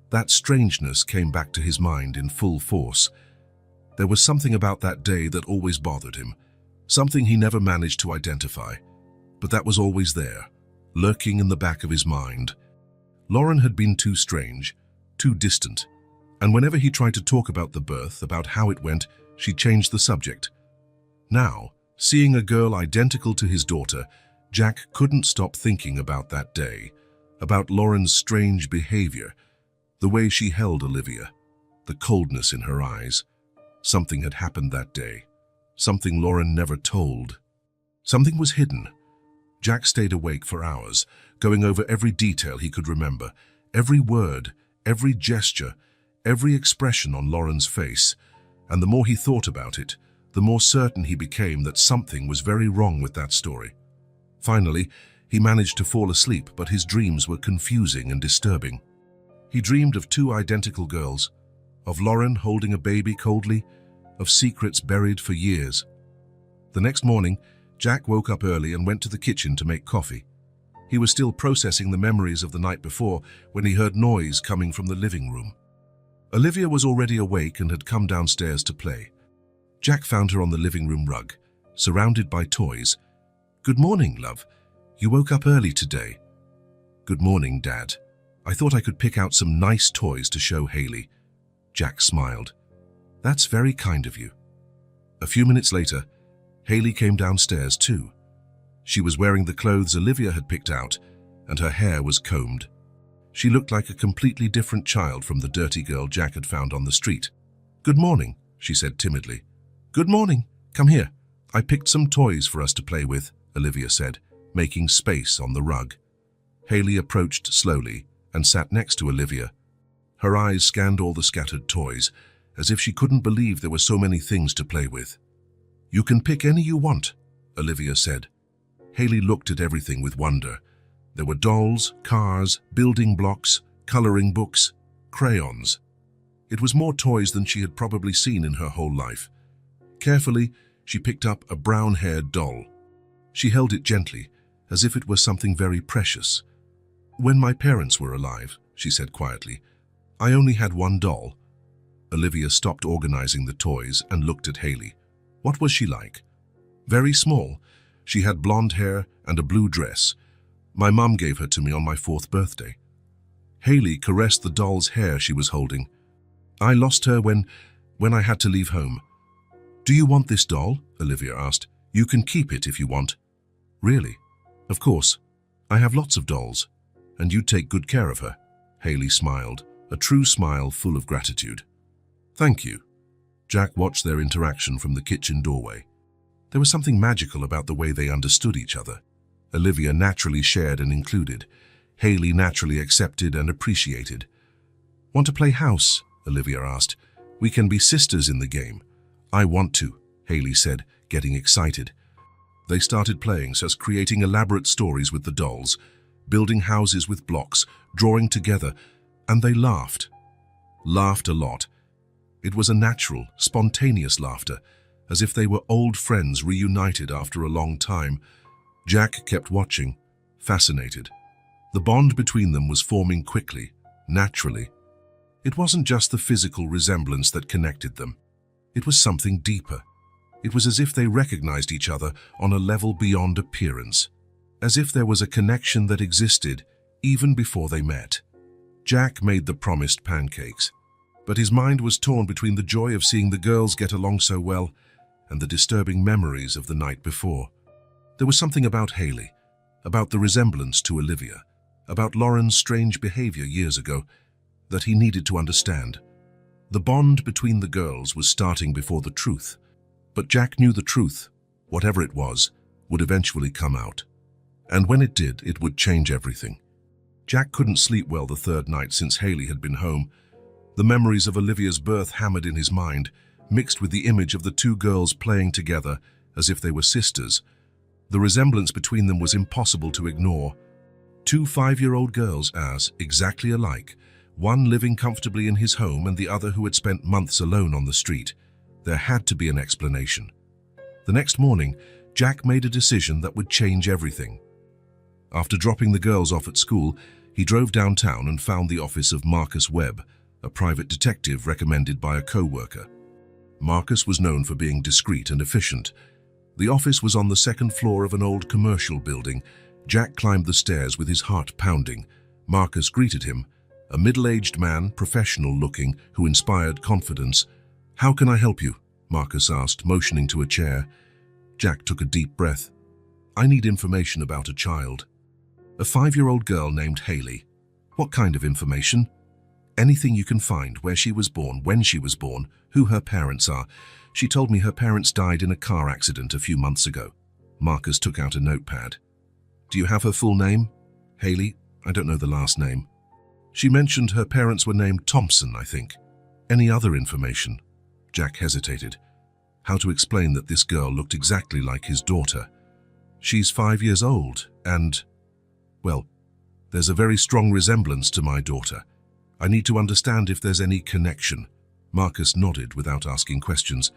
A: that strangeness came back to his mind in full force. There was something about that day that always bothered him, something he never managed to identify, but that was always there, lurking in the back of his mind. Lauren had been too strange, too distant, and whenever he tried to talk about the birth, about how it went, she changed the subject. Now, seeing a girl identical to his daughter, Jack couldn't stop thinking about that day, about Lauren's strange behavior, the way she held Olivia, the coldness in her eyes. Something had happened that day, something Lauren never told. Something was hidden. Jack stayed awake for hours, going over every detail he could remember, every word, every gesture, every expression on Lauren's face, and the more he thought about it, the more certain he became that something was very wrong with that story. Finally, he managed to fall asleep, but his dreams were confusing and disturbing. He dreamed of 2 identical girls, of Lauren holding a baby coldly, of secrets buried for years. The next morning, Jack woke up early and went to the kitchen to make coffee. He was still processing the memories of the night before when he heard noise coming from the living room. Olivia was already awake and had come downstairs to play. Jack found her on the living room rug, surrounded by toys. "Good morning, love. You woke up early today." "Good morning, Dad. I thought I could pick out some nice toys to show Haley." Jack smiled. "That's very kind of you." A few minutes later, Haley came downstairs too. She was wearing the clothes Olivia had picked out, and her hair was combed. She looked like a completely different child from the dirty girl Jack had found on the street. "Good morning," she said timidly. "Good morning. Come here. I picked some toys for us to play with," Olivia said, making space on the rug. Haley approached slowly and sat next to Olivia. Her eyes scanned all the scattered toys, as if she couldn't believe there were so many things to play with. "You can pick any you want," Olivia said. Haley looked at everything with wonder. There were dolls, cars, building blocks, coloring books, crayons. It was more toys than she had probably seen in her whole life. Carefully, she picked up a brown-haired doll. She held it gently, as if it were something very precious. "When my parents were alive," she said quietly, "I only had one doll." Olivia stopped organizing the toys and looked at Haley. What was she like? "Very small. She had blonde hair and a blue dress. My mum gave her to me on my 4th birthday." Haley caressed the doll's hair she was holding. "I lost her when I had to leave home." "Do you want this doll?" Olivia asked. "You can keep it if you want." "Really?" "Of course. I have lots of dolls. And you take good care of her." Haley smiled, a true smile full of gratitude. "Thank you." Jack watched their interaction from the kitchen doorway. There was something magical about the way they understood each other. Olivia naturally shared and included. Haley naturally accepted and appreciated. "Want to play house?" Olivia asked. "We can be sisters in the game." "I want to," Haley said, getting excited. They started playing, just creating elaborate stories with the dolls, building houses with blocks, drawing together, and they laughed. Laughed a lot. It was a natural, spontaneous laughter, as if they were old friends reunited after a long time. Jack kept watching, fascinated. The bond between them was forming quickly, naturally. It wasn't just the physical resemblance that connected them. It was something deeper. It was as if they recognized each other on a level beyond appearance, as if there was a connection that existed even before they met. Jack made the promised pancakes, but his mind was torn between the joy of seeing the girls get along so well and the disturbing memories of the night before. There was something about Haley, about the resemblance to Olivia, about Lauren's strange behavior years ago, that he needed to understand. The bond between the girls was starting before the truth, but Jack knew the truth, whatever it was, would eventually come out. And when it did, it would change everything. Jack couldn't sleep well the 3rd night since Haley had been home. The memories of Olivia's birth hammered in his mind, mixed with the image of the two girls playing together as if they were sisters. The resemblance between them was impossible to ignore. 2 5-year-old girls as exactly alike, one living comfortably in his home and the other who had spent months alone on the street. There had to be an explanation. The next morning, Jack made a decision that would change everything. After dropping the girls off at school, he drove downtown and found the office of Marcus Webb, a private detective recommended by a co-worker. Marcus was known for being discreet and efficient. The office was on the 2nd floor of an old commercial building. Jack climbed the stairs with his heart pounding. Marcus greeted him, a middle-aged man, professional-looking, who inspired confidence. "How can I help you?" Marcus asked, motioning to a chair. Jack took a deep breath. "I need information about a child. A 5-year-old girl named Haley." "What kind of information?" "Anything you can find, where she was born, when she was born, who her parents are. She told me her parents died in a car accident a few months ago." Marcus took out a notepad. "Do you have her full name?" "Haley, I don't know the last name." "She mentioned her parents were named Thompson, I think." "Any other information?" Jack hesitated. How to explain that this girl looked exactly like his daughter? "She's 5 years old, and, well, there's a very strong resemblance to my daughter. I need to understand if there's any connection." Marcus nodded without asking questions.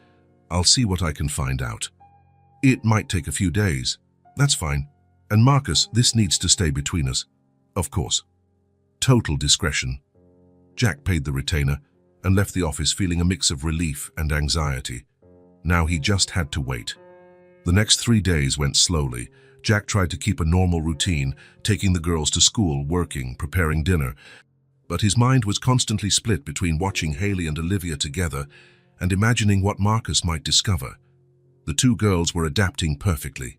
A: "I'll see what I can find out." "It might take a few days." "That's fine. And Marcus, this needs to stay between us." "Of course." "Total discretion." Jack paid the retainer and left the office feeling a mix of relief and anxiety. Now he just had to wait. The next 3 days went slowly. Jack tried to keep a normal routine, taking the girls to school, working, preparing dinner. But his mind was constantly split between watching Haley and Olivia together and imagining what Marcus might discover. The two girls were adapting perfectly.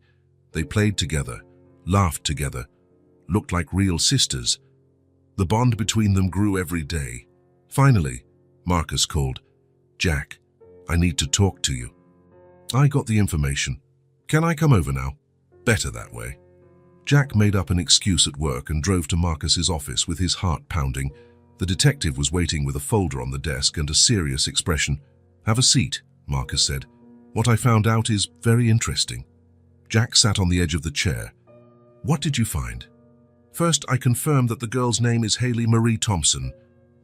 A: They played together, laughed together, looked like real sisters. The bond between them grew every day. Finally, Marcus called. "Jack, I need to talk to you." "I got the information. Can I come over now?" "Better that way." Jack made up an excuse at work and drove to Marcus's office with his heart pounding. The detective was waiting with a folder on the desk and a serious expression. "Have a seat," Marcus said. "What I found out is very interesting." Jack sat on the edge of the chair. "What did you find?" "First, I confirmed that the girl's name is Haley Marie Thompson.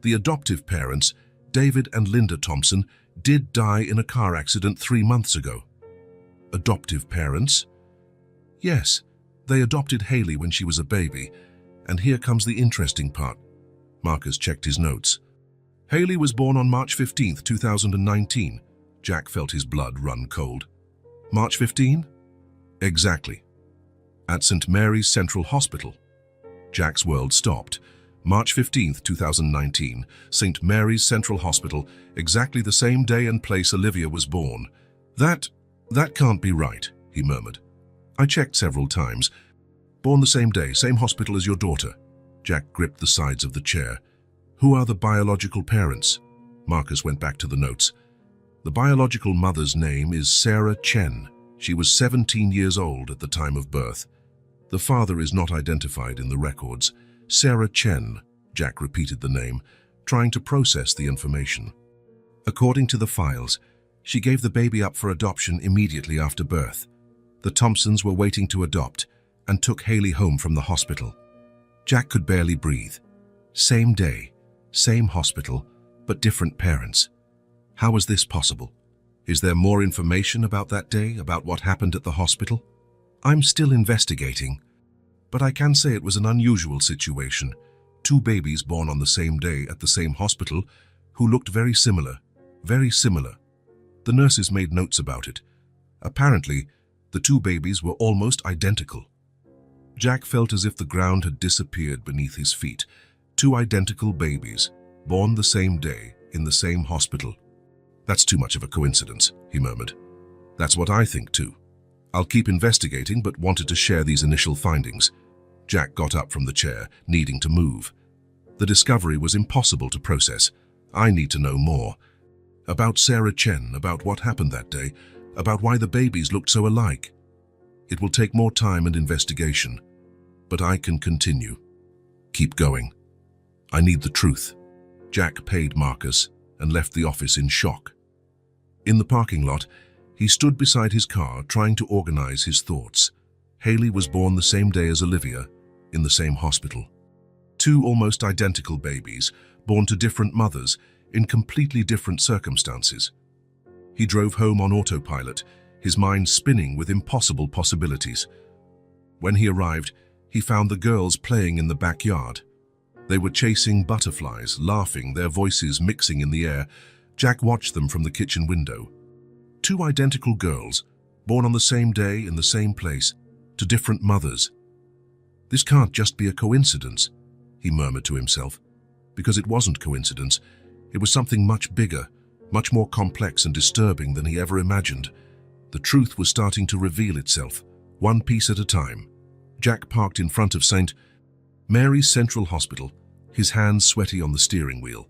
A: The adoptive parents, David and Linda Thompson, did die in a car accident 3 months ago." "Adoptive parents?" "Yes, they adopted Haley when she was a baby. And here comes the interesting part." Marcus checked his notes. "Haley was born on March 15th, 2019. Jack felt his blood run cold. "March 15? "Exactly. At St. Mary's Central Hospital." Jack's world stopped. March 15th, 2019, St. Mary's Central Hospital, exactly the same day and place Olivia was born. That can't be right," he murmured. "I checked several times. Born the same day, same hospital as your daughter." Jack gripped the sides of the chair. "Who are the biological parents?" Marcus went back to the notes. "The biological mother's name is Sarah Chen. She was 17 years old at the time of birth. The father is not identified in the records." "Sarah Chen," Jack repeated the name, trying to process the information. "According to the files, she gave the baby up for adoption immediately after birth. The Thompsons were waiting to adopt and took Haley home from the hospital." Jack could barely breathe. Same day, same hospital, but different parents. How was this possible? Is there more information about that day, about what happened at the hospital? "I'm still investigating, but I can say it was an unusual situation. 2 babies born on the same day at the same hospital who looked very similar, very similar. The nurses made notes about it. Apparently, the 2 babies were almost identical." Jack felt as if the ground had disappeared beneath his feet. 2 identical babies, born the same day, in the same hospital. "That's too much of a coincidence," he murmured. "That's what I think too. I'll keep investigating, but wanted to share these initial findings." Jack got up from the chair, needing to move. "The discovery was impossible to process. I need to know more. About Sarah Chen, about what happened that day, about why the babies looked so alike. It will take more time and investigation, but I can continue. Keep going. I need the truth." Jack paid Marcus and left the office in shock. In the parking lot, he stood beside his car trying to organize his thoughts. Haley was born the same day as Olivia, in the same hospital. 2 almost identical babies, born to different mothers, in completely different circumstances. He drove home on autopilot, his mind spinning with impossible possibilities. When he arrived, he found the girls playing in the backyard. They were chasing butterflies, laughing, their voices mixing in the air. Jack watched them from the kitchen window. 2 identical girls, born on the same day in the same place, to different mothers. "This can't just be a coincidence," he murmured to himself. Because it wasn't coincidence. It was something much bigger, much more complex and disturbing than he ever imagined. The truth was starting to reveal itself, one piece at a time. Jack parked in front of St. Mary's Central Hospital, his hands sweaty on the steering wheel.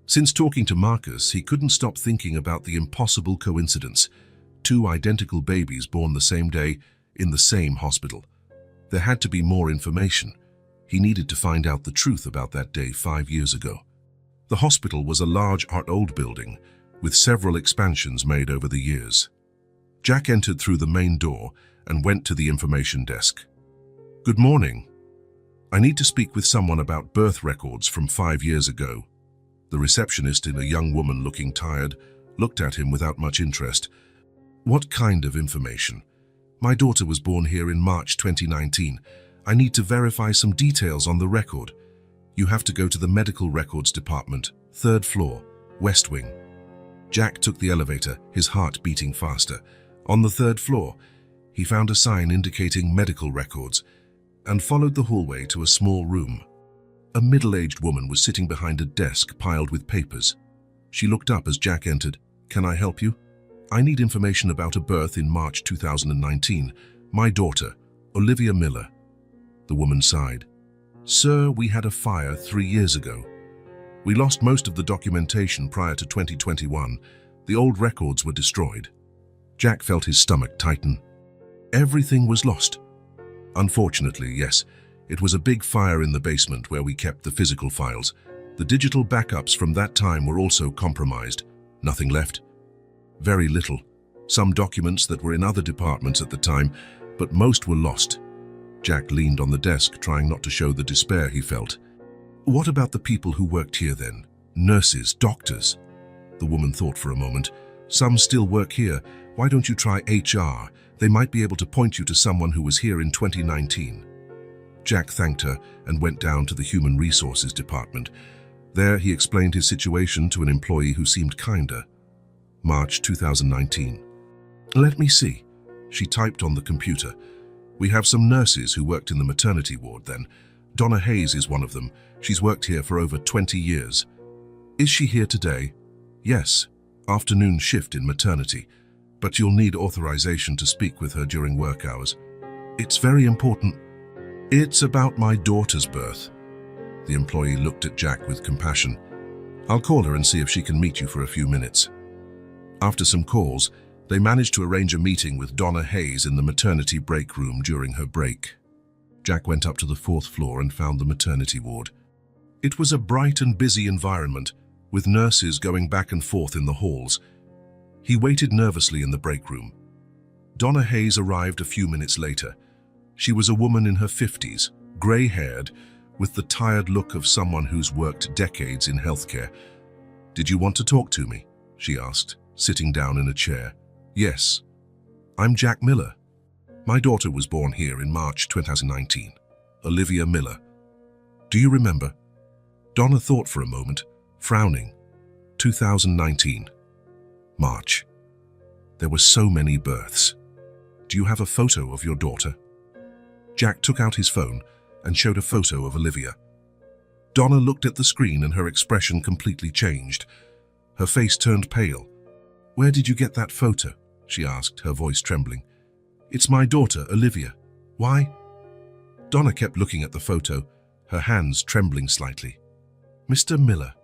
A: Since talking to Marcus, he couldn't stop thinking about the impossible coincidence. 2 identical babies born the same day, in the same hospital. There had to be more information. He needed to find out the truth about that day 5 years ago. The hospital was a large old building, with several expansions made over the years. Jack entered through the main door and went to the information desk. "Good morning. I need to speak with someone about birth records from 5 years ago." The receptionist, a young woman looking tired, looked at him without much interest. "What kind of information?" "My daughter was born here in March 2019. I need to verify some details on the record." "You have to go to the medical records department, 3rd floor. West Wing. Jack took the elevator, his heart beating faster. On the 3rd floor, he found a sign indicating medical records and followed the hallway to a small room. A middle-aged woman was sitting behind a desk piled with papers. She looked up as Jack entered. "Can I help you?" "I need information about a birth in March 2019. My daughter, Olivia Miller." The woman sighed. "Sir, we had a fire 3 years ago. We lost most of the documentation prior to 2021. The old records were destroyed." Jack felt his stomach tighten. Everything was lost. Unfortunately, yes. It was a big fire in the basement where we kept the physical files. The digital backups from that time were also compromised. Nothing left. Very little. Some documents that were in other departments at the time, but most were lost. Jack leaned on the desk, trying not to show the despair he felt. "What about the people who worked here then? Nurses, doctors?" The woman thought for a moment. "Some still work here. Why don't you try HR? They might be able to point you to someone who was here in 2019. Jack thanked her and went down to the Human Resources Department. There he explained his situation to an employee who seemed kinder. March 2019. "Let me see." She typed on the computer. "We have some nurses who worked in the maternity ward then. Donna Hayes is one of them. She's worked here for over 20 years. Is she here today?" "Yes, afternoon shift in maternity, but you'll need authorization to speak with her during work hours. It's very important." "It's about my daughter's birth." The employee looked at Jack with compassion. "I'll call her and see if she can meet you for a few minutes." After some calls, they managed to arrange a meeting with Donna Hayes in the maternity break room during her break. Jack went up to the 4th floor and found the maternity ward. It was a bright and busy environment, with nurses going back and forth in the halls. He waited nervously in the break room. Donna Hayes arrived a few minutes later. She was a woman in her 50s, grey-haired, with the tired look of someone who's worked decades in healthcare. "Did you want to talk to me?" she asked, sitting down in a chair. "Yes. I'm Jack Miller. My daughter was born here in March 2019. Olivia Miller. Do you remember?" Donna thought for a moment, frowning. 2019. March. There were so many births. "Do you have a photo of your daughter?" Jack took out his phone and showed a photo of Olivia. Donna looked at the screen and her expression completely changed. Her face turned pale. "Where did you get that photo?" she asked, her voice trembling. "It's my daughter, Olivia. Why?" Donna kept looking at the photo, her hands trembling slightly. "Mr. Miller,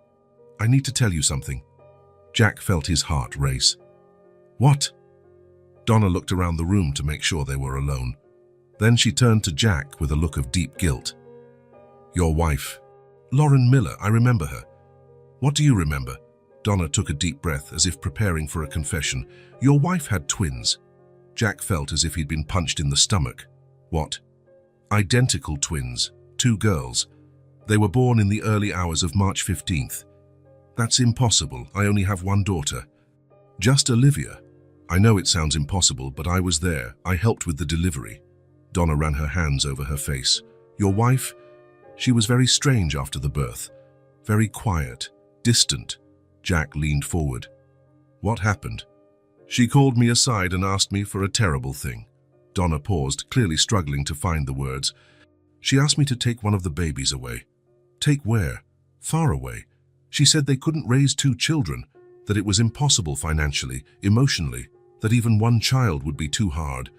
A: I need to tell you something." Jack felt his heart race. "What?" Donna looked around the room to make sure they were alone. Then she turned to Jack with a look of deep guilt. "Your wife, Lauren Miller, I remember her." "What do you remember?" Donna took a deep breath as if preparing for a confession. "Your wife had twins." Jack felt as if he'd been punched in the stomach. "What?" "Identical twins, 2 girls. They were born in the early hours of March 15th. "That's impossible. I only have 1 daughter." "Just Olivia." "I know it sounds impossible, but I was there. I helped with the delivery." Donna ran her hands over her face. "Your wife? She was very strange after the birth. Very quiet, distant." Jack leaned forward. "What happened?" "She called me aside and asked me for a terrible thing." Donna paused, clearly struggling to find the words. "She asked me to take one of the babies away." "Take where?" "Far away. She said they couldn't raise 2 children, that it was impossible financially, emotionally, that even 1 child would be too hard."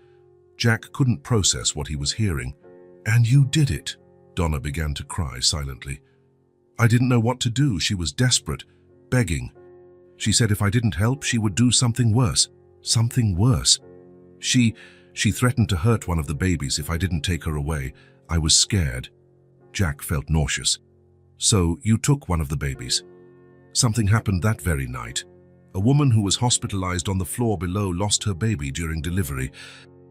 A: Jack couldn't process what he was hearing. "And you did it." Donna began to cry silently. "I didn't know what to do. She was desperate, begging. She said if I didn't help, she would do something worse. Something worse. She threatened to hurt one of the babies if I didn't take her away. I was scared." Jack felt nauseous. "So you took one of the babies?" "Something happened that very night. A woman who was hospitalized on the floor below lost her baby during delivery.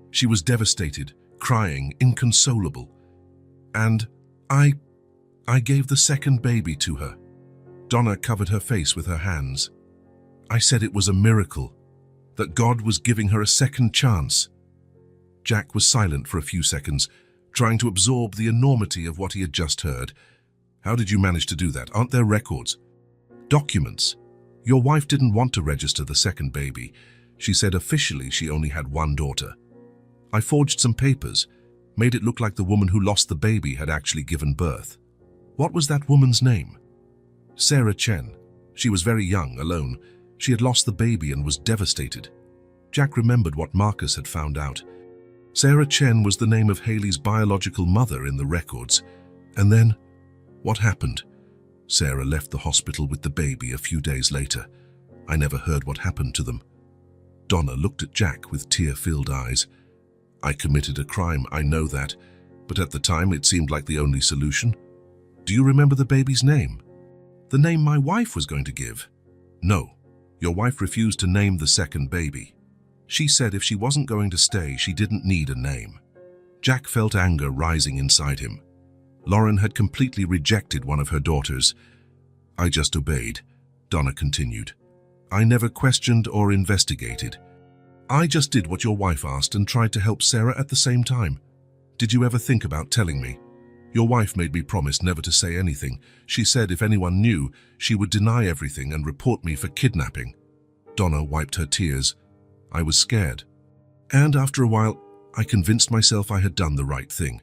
A: She was devastated, crying, inconsolable. And I gave the second baby to her." Donna covered her face with her hands. "I said it was a miracle, that God was giving her a second chance." Jack was silent for a few seconds, trying to absorb the enormity of what he had just heard. "How did you manage to do that? Aren't there records?" "Documents. Your wife didn't want to register the second baby. She said officially she only had one daughter. I forged some papers, made it look like the woman who lost the baby had actually given birth. What was that woman's name? Sarah Chen. She was very young, alone. She had lost the baby and was devastated. Jack remembered what Marcus had found out. Sarah Chen was the name of Haley's biological mother in the records. And then, what happened? Sarah left the hospital with the baby a few days later. I never heard what happened to them. Donna looked at Jack with tear-filled eyes. I committed a crime, I know that, but at the time it seemed like the only solution. Do you remember the baby's name? The name my wife was going to give. No, your wife refused to name the second baby. She said if she wasn't going to stay, she didn't need a name. Jack felt anger rising inside him. Lauren had completely rejected one of her daughters. I just obeyed, Donna continued. I never questioned or investigated. I just did what your wife asked and tried to help Sarah at the same time. Did you ever think about telling me? Your wife made me promise never to say anything. She said if anyone knew, she would deny everything and report me for kidnapping. Donna wiped her tears. I was scared. And after a while, I convinced myself I had done the right thing.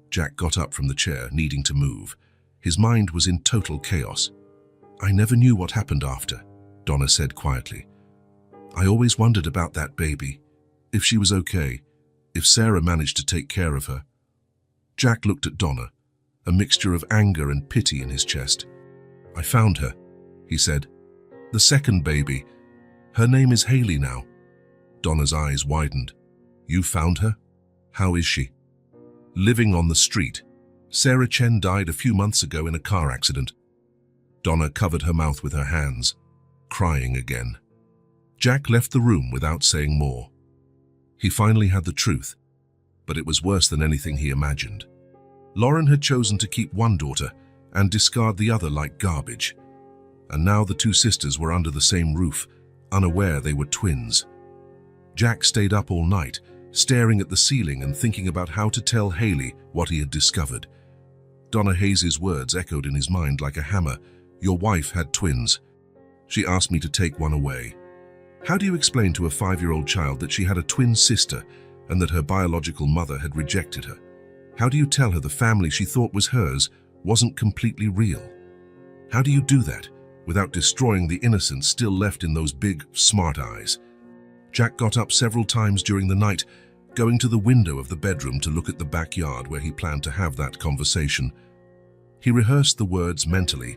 A: Jack got up from the chair, needing to move. His mind was in total chaos. I never knew what happened after, Donna said quietly. I always wondered about that baby. If she was okay, if Sarah managed to take care of her. Jack looked at Donna, a mixture of anger and pity in his chest. I found her, he said. The second baby. Her name is Haley now. Donna's eyes widened. You found her? How is she? Living on the street. Sarah Chen died a few months ago in a car accident. Donna covered her mouth with her hands, crying again. Jack left the room without saying more. He finally had the truth, but it was worse than anything he imagined. Lauren had chosen to keep one daughter and discard the other like garbage. And now the two sisters were under the same roof, unaware they were twins. Jack stayed up all night, staring at the ceiling and thinking about how to tell Haley what he had discovered. Donna Hayes' words echoed in his mind like a hammer. Your wife had twins. She asked me to take one away. How do you explain to a 5-year-old child that she had a twin sister and that her biological mother had rejected her? How do you tell her the family she thought was hers wasn't completely real? How do you do that without destroying the innocence still left in those big, smart eyes? Jack got up several times during the night, going to the window of the bedroom to look at the backyard where he planned to have that conversation. He rehearsed the words mentally,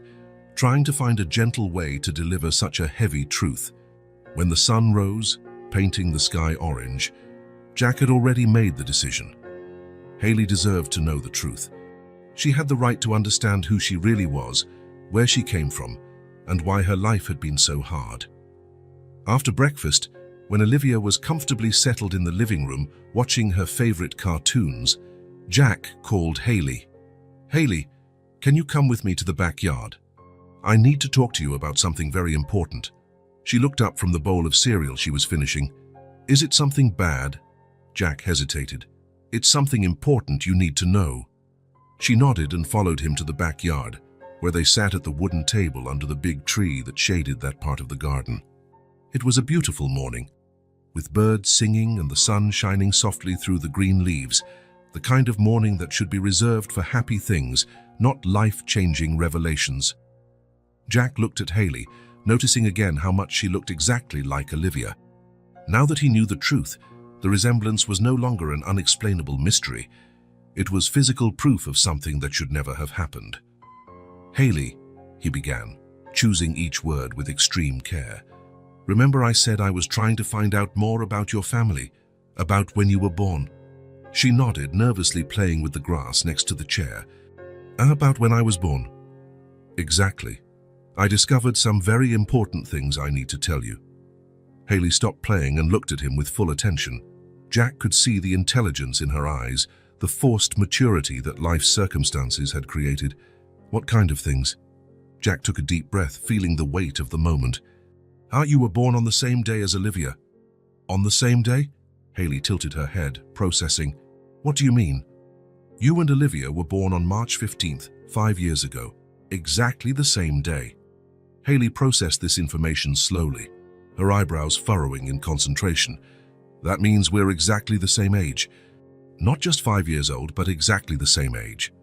A: trying to find a gentle way to deliver such a heavy truth. When the sun rose, painting the sky orange, Jack had already made the decision. Haley deserved to know the truth. She had the right to understand who she really was, where she came from, and why her life had been so hard. After breakfast, when Olivia was comfortably settled in the living room watching her favorite cartoons, Jack called Haley. Haley, can you come with me to the backyard? I need to talk to you about something very important. She looked up from the bowl of cereal she was finishing. Is it something bad? Jack hesitated. It's something important you need to know. She nodded and followed him to the backyard, where they sat at the wooden table under the big tree that shaded that part of the garden. It was a beautiful morning, with birds singing and the sun shining softly through the green leaves, the kind of morning that should be reserved for happy things, not life-changing revelations. Jack looked at Haley, noticing again how much she looked exactly like Olivia. Now that he knew the truth, the resemblance was no longer an unexplainable mystery. It was physical proof of something that should never have happened. Haley, he began, choosing each word with extreme care. Remember I said I was trying to find out more about your family, about when you were born? She nodded, nervously playing with the grass next to the chair. About when I was born? Exactly. I discovered some very important things I need to tell you. Haley stopped playing and looked at him with full attention. Jack could see the intelligence in her eyes, the forced maturity that life's circumstances had created. What kind of things? Jack took a deep breath, feeling the weight of the moment. You were born on the same day as Olivia. On the same day? Haley tilted her head, processing. What do you mean? You and Olivia were born on March 15th, 5 years ago. Exactly the same day. Haley processed this information slowly, her eyebrows furrowing in concentration. That means we're exactly the same age. Not just 5 years old, but exactly the same age.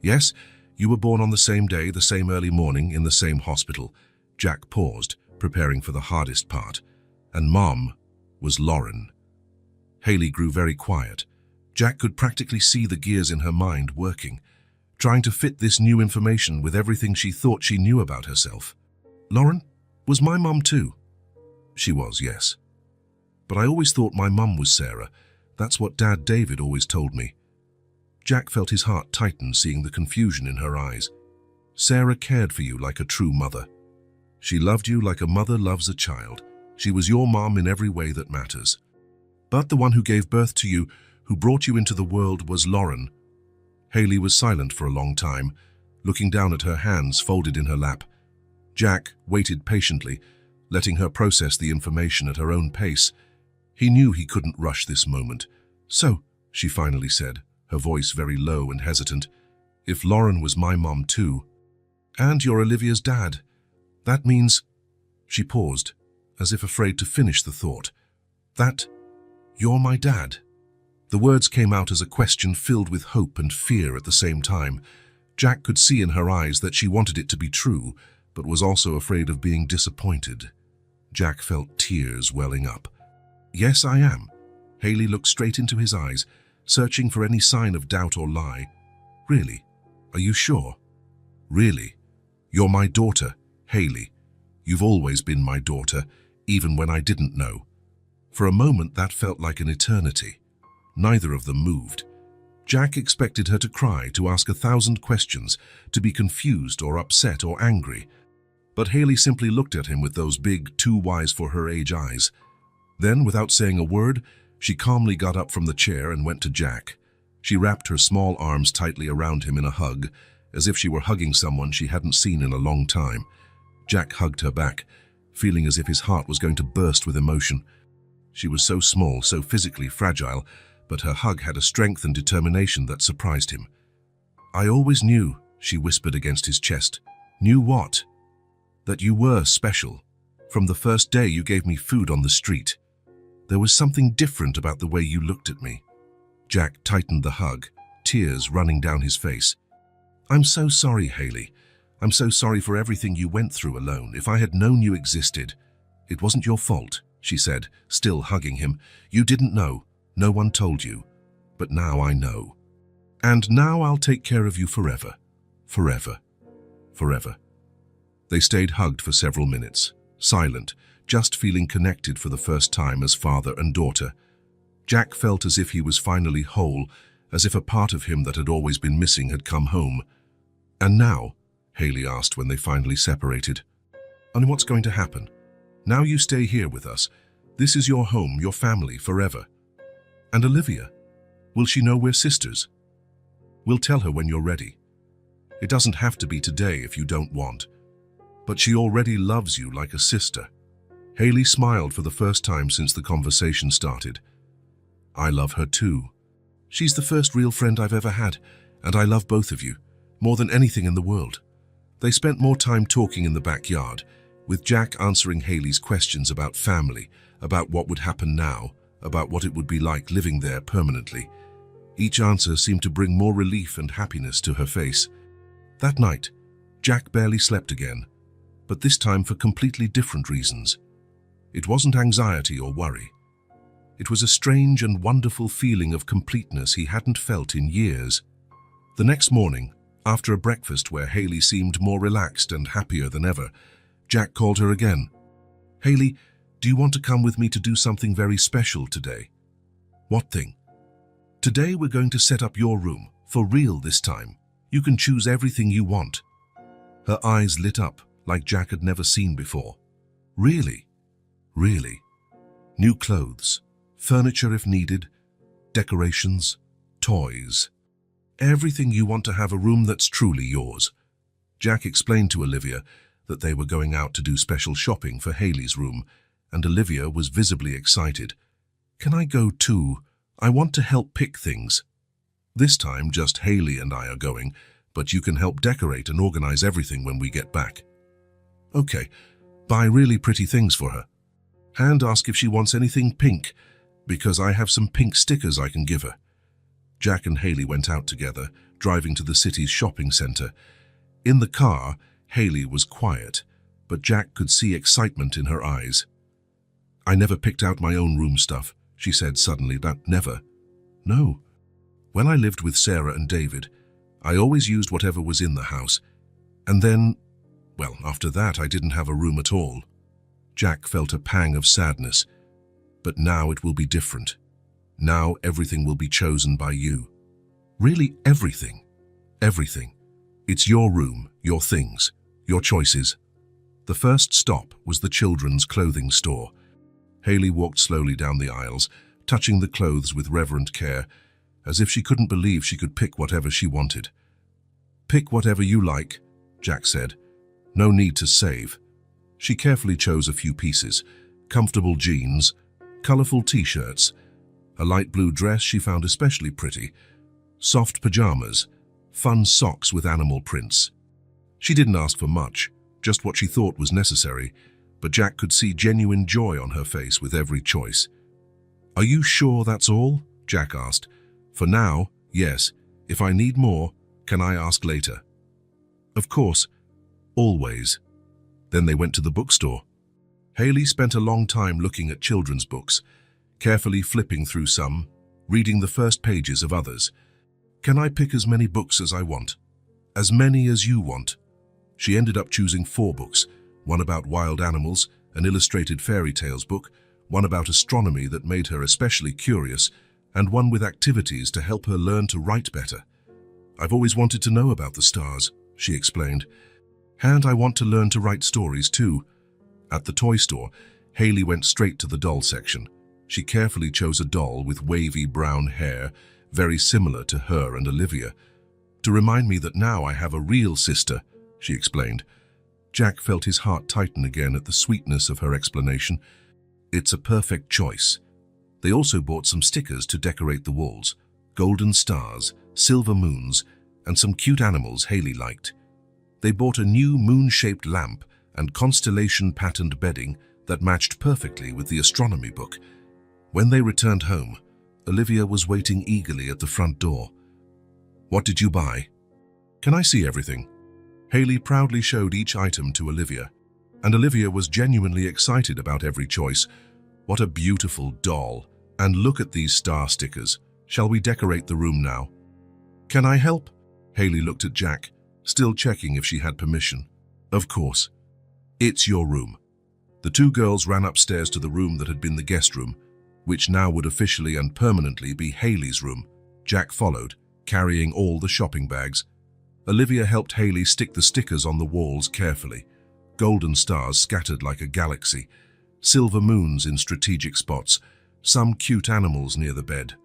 A: Yes, you were born on the same day, the same early morning, in the same hospital. Jack paused, preparing for the hardest part. And Mom was Lauren. Haley grew very quiet. Jack could practically see the gears in her mind working, trying to fit this new information with everything she thought she knew about herself. Lauren was my mum too. She was, yes. But I always thought my mum was Sarah. That's what Dad David always told me. Jack felt his heart tighten, seeing the confusion in her eyes. Sarah cared for you like a true mother. She loved you like a mother loves a child. She was your mom in every way that matters. But the one who gave birth to you, who brought you into the world, was Lauren. Haley was silent for a long time, looking down at her hands folded in her lap. Jack waited patiently, letting her process the information at her own pace. He knew he couldn't rush this moment. So, she finally said, her voice very low and hesitant, if Lauren was my mom too, and you're Olivia's dad, that means... She paused, as if afraid to finish the thought. That you're my dad? The words came out as a question filled with hope and fear at the same time. Jack could see in her eyes that she wanted it to be true, but was also afraid of being disappointed. Jack felt tears welling up. Yes, I am. Haley looked straight into his eyes, searching for any sign of doubt or lie. Really? Are you sure? Really? You're my daughter, Haley. You've always been my daughter, even when I didn't know. For a moment that felt like an eternity. Neither of them moved. Jack expected her to cry, to ask 1,000 questions, to be confused or upset or angry. But Haley simply looked at him with those big, too wise for her age eyes. Then, without saying a word, she calmly got up from the chair and went to Jack. She wrapped her small arms tightly around him in a hug, as if she were hugging someone she hadn't seen in a long time. Jack hugged her back, feeling as if his heart was going to burst with emotion. She was so small, so physically fragile, but her hug had a strength and determination that surprised him. I always knew, she whispered against his chest. Knew what? That you were special. From the first day you gave me food on the street. There was something different about the way you looked at me. Jack tightened the hug, tears running down his face. I'm so sorry, Haley. I'm so sorry for everything you went through alone. If I had known you existed... It wasn't your fault, she said, still hugging him. You didn't know. No one told you. But now I know. And now I'll take care of you forever. Forever. Forever. They stayed hugged for several minutes, silent, just feeling connected for the first time as father and daughter. Jack felt as if he was finally whole, as if a part of him that had always been missing had come home. And now, Haley asked when they finally separated. And what's going to happen? Now you stay here with us. This is your home, your family, forever. And Olivia? Will she know we're sisters? We'll tell her when you're ready. It doesn't have to be today if you don't want. But she already loves you like a sister. Haley smiled for the first time since the conversation started. I love her too. She's the first real friend I've ever had, and I love both of you, more than anything in the world. They spent more time talking in the backyard, with Jack answering Haley's questions about family, about what would happen now, about what it would be like living there permanently. Each answer seemed to bring more relief and happiness to her face. That night, Jack barely slept again, but this time for completely different reasons. It wasn't anxiety or worry. It was a strange and wonderful feeling of completeness he hadn't felt in years. The next morning, after a breakfast where Haley seemed more relaxed and happier than ever, Jack called her again. Haley, do you want to come with me to do something very special today? What thing? Today we're going to set up your room, for real this time. You can choose everything you want. Her eyes lit up like Jack had never seen before. Really? Really? New clothes, furniture if needed, decorations, toys. Everything you want to have a room that's truly yours. Jack explained to Olivia that they were going out to do special shopping for Haley's room, and Olivia was visibly excited. Can I go too? I want to help pick things. This time just Haley and I are going, but you can help decorate and organize everything when we get back. Okay, buy really pretty things for her. And ask if she wants anything pink, because I have some pink stickers I can give her. Jack and Haley went out together, driving to the city's shopping center. In the car, Haley was quiet, but Jack could see excitement in her eyes. I never picked out my own room stuff, she said suddenly. That never. No. When I lived with Sarah and David, I always used whatever was in the house. And then, well, after that I didn't have a room at all. Jack felt a pang of sadness. But now it will be different. Now everything will be chosen by you. Really everything. Everything. It's your room, your things, your choices. The first stop was the children's clothing store. Haley walked slowly down the aisles, touching the clothes with reverent care, as if she couldn't believe she could pick whatever she wanted. Pick whatever you like, Jack said. No need to save. She carefully chose a few pieces: comfortable jeans, colorful t-shirts, a light blue dress she found especially pretty, soft pajamas, fun socks with animal prints. She didn't ask for much, just what she thought was necessary, but Jack could see genuine joy on her face with every choice. Are you sure that's all? Jack asked. For now, yes. If I need more, can I ask later? Of course. Always. Then they went to the bookstore. Haley spent a long time looking at children's books, carefully flipping through some, reading the first pages of others. Can I pick as many books as I want? As many as you want. She ended up choosing 4 books, one about wild animals, an illustrated fairy tales book, one about astronomy that made her especially curious, and one with activities to help her learn to write better. I've always wanted to know about the stars, she explained. And I want to learn to write stories too. At the toy store, Haley went straight to the doll section. She carefully chose a doll with wavy brown hair, very similar to her and Olivia. To remind me that now I have a real sister, she explained. Jack felt his heart tighten again at the sweetness of her explanation. It's a perfect choice. They also bought some stickers to decorate the walls, golden stars, silver moons, and some cute animals Haley liked. They bought a new moon-shaped lamp and constellation-patterned bedding that matched perfectly with the astronomy book. When they returned home, Olivia was waiting eagerly at the front door. What did you buy? Can I see everything? Haley proudly showed each item to Olivia, and Olivia was genuinely excited about every choice. What a beautiful doll! And look at these star stickers. Shall we decorate the room now? Can I help? Haley looked at Jack, still checking if she had permission. Of course. It's your room. The 2 girls ran upstairs to the room that had been the guest room, which now would officially and permanently be Haley's room. Jack followed, carrying all the shopping bags. Olivia helped Haley stick the stickers on the walls carefully. Golden stars scattered like a galaxy, silver moons in strategic spots, some cute animals near the bed.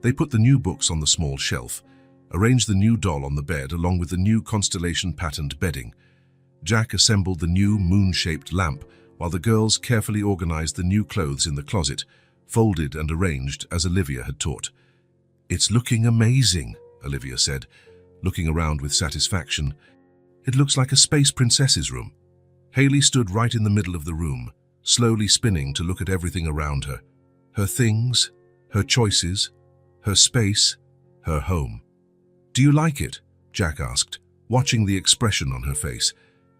A: They put the new books on the small shelf, arranged the new doll on the bed along with the new constellation-patterned bedding. Jack assembled the new moon-shaped lamp while the girls carefully organized the new clothes in the closet, folded and arranged as Olivia had taught. It's looking amazing, Olivia said, looking around with satisfaction. It looks like a space princess's room. Haley stood right in the middle of the room, slowly spinning to look at everything around her. Her things, her choices, her space, her home. Do you like it? Jack asked, watching the expression on her face.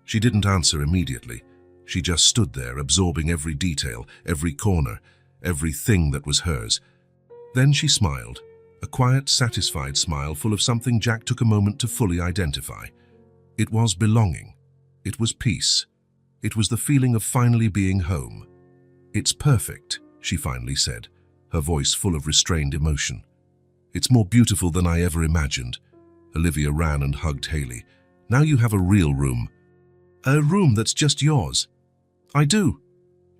A: She didn't answer immediately. She just stood there, absorbing every detail, every corner, everything that was hers. Then she smiled, a quiet, satisfied smile full of something Jack took a moment to fully identify. It was belonging. It was peace. It was the feeling of finally being home. It's perfect, she finally said, her voice full of restrained emotion. It's more beautiful than I ever imagined. Olivia ran and hugged Haley. Now you have a real room. A room that's just yours. I do.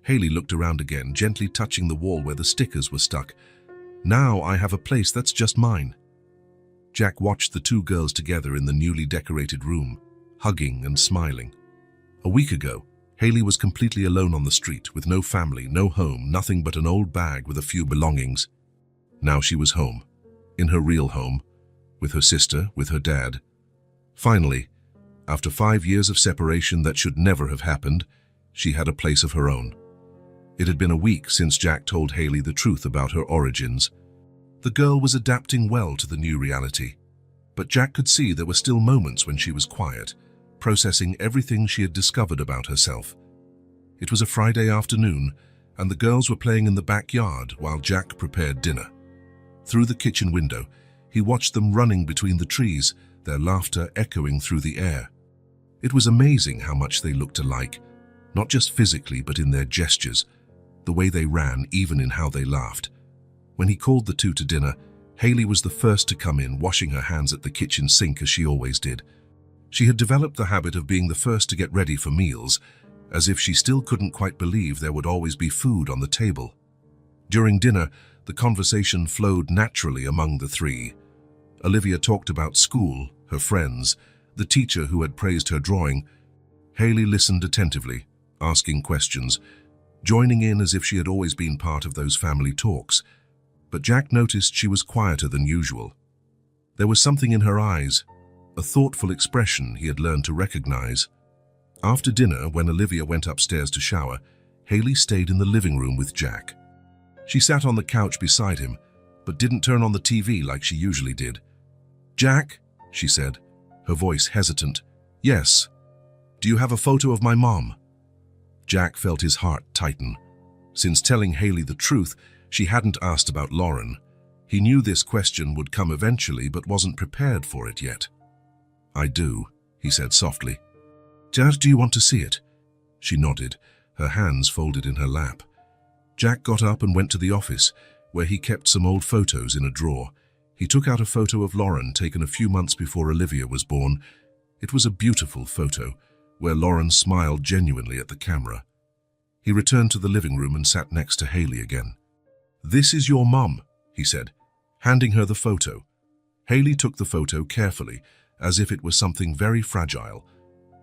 A: Haley looked around again, gently touching the wall where the stickers were stuck. Now I have a place that's just mine. Jack watched the 2 girls together in the newly decorated room, hugging and smiling. A week ago, Haley was completely alone on the street, with no family, no home, nothing but an old bag with a few belongings. Now she was home, in her real home, with her sister, with her dad. Finally, After 5 years of separation that should never have happened, she had a place of her own. It had been a week since Jack told Hayley the truth about her origins. The girl was adapting well to the new reality, but Jack could see there were still moments when she was quiet, processing everything she had discovered about herself. It was a Friday afternoon, and the girls were playing in the backyard while Jack prepared dinner. Through the kitchen window, he watched them running between the trees, their laughter echoing through the air. It was amazing how much they looked alike, not just physically but in their gestures, the way they ran, even in how they laughed. When he called the two to dinner, Hayley was the first to come in, washing her hands at the kitchen sink as she always did. She had developed the habit of being the first to get ready for meals, as if she still couldn't quite believe there would always be food on the table. During dinner, the conversation flowed naturally among the three. Olivia talked about school, her friends, the teacher who had praised her drawing. Hayley listened attentively, asking questions, joining in as if she had always been part of those family talks. But Jack noticed she was quieter than usual. There was something in her eyes, a thoughtful expression he had learned to recognize. After dinner, when Olivia went upstairs to shower, Hayley stayed in the living room with Jack. She sat on the couch beside him, but didn't turn on the TV like she usually did. "Jack," she said, her voice hesitant. "Yes. Do you have a photo of my mom?" Jack felt his heart tighten. Since telling Hayley the truth, she hadn't asked about Lauren. He knew this question would come eventually, but wasn't prepared for it yet. "I do," he said softly. "Dad, do you want to see it?" She nodded, her hands folded in her lap. Jack got up and went to the office, where he kept some old photos in a drawer. He took out a photo of Lauren taken a few months before Olivia was born. It was a beautiful photo, where Lauren smiled genuinely at the camera. He returned to the living room and sat next to Hayley again. "This is your mum," he said, handing her the photo. Hayley took the photo carefully, as if it was something very fragile.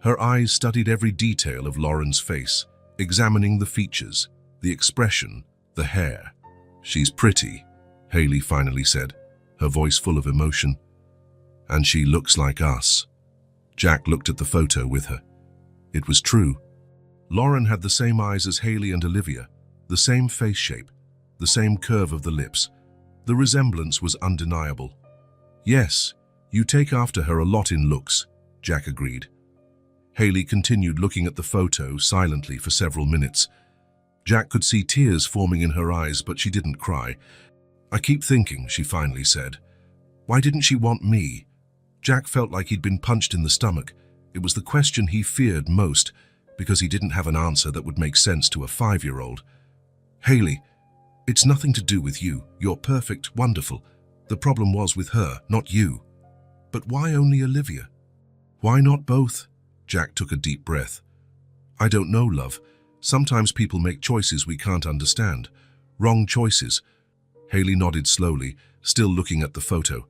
A: Her eyes studied every detail of Lauren's face, examining the features, the expression, the hair. "She's pretty," Hayley finally said, her voice full of emotion. "And she looks like us." Jack looked at the photo with her. It was true. Lauren had the same eyes as Hayley and Olivia, the same face shape, the same curve of the lips. The resemblance was undeniable. "Yes, you take after her a lot in looks," Jack agreed. Hayley continued looking at the photo silently for several minutes. Jack could see tears forming in her eyes, but she didn't cry. "I keep thinking," she finally said. "Why didn't she want me?" Jack felt like he'd been punched in the stomach. It was the question he feared most, because he didn't have an answer that would make sense to a 5-year-old. "Hayley, it's nothing to do with you. You're perfect, wonderful. The problem was with her, not you." "But why only Olivia? Why not both?" Jack took a deep breath. "I don't know, love. Sometimes people make choices we can't understand. Wrong choices." Hayley nodded slowly, still looking at the photo.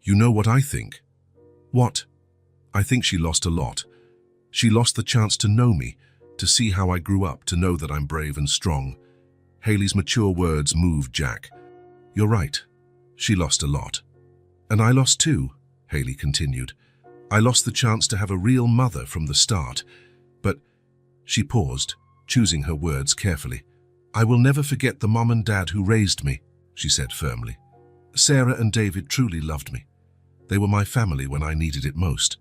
A: "You know what I think?" "What?" "I think she lost a lot. She lost the chance to know me, to see how I grew up, to know that I'm brave and strong." Hayley's mature words moved Jack. "You're right. She lost a lot. And I lost too," Hayley continued. "I lost the chance to have a real mother from the start. But," she paused, choosing her words carefully, "I will never forget the mom and dad who raised me," she said firmly. "Sarah and David truly loved me. They were my family when I needed it most."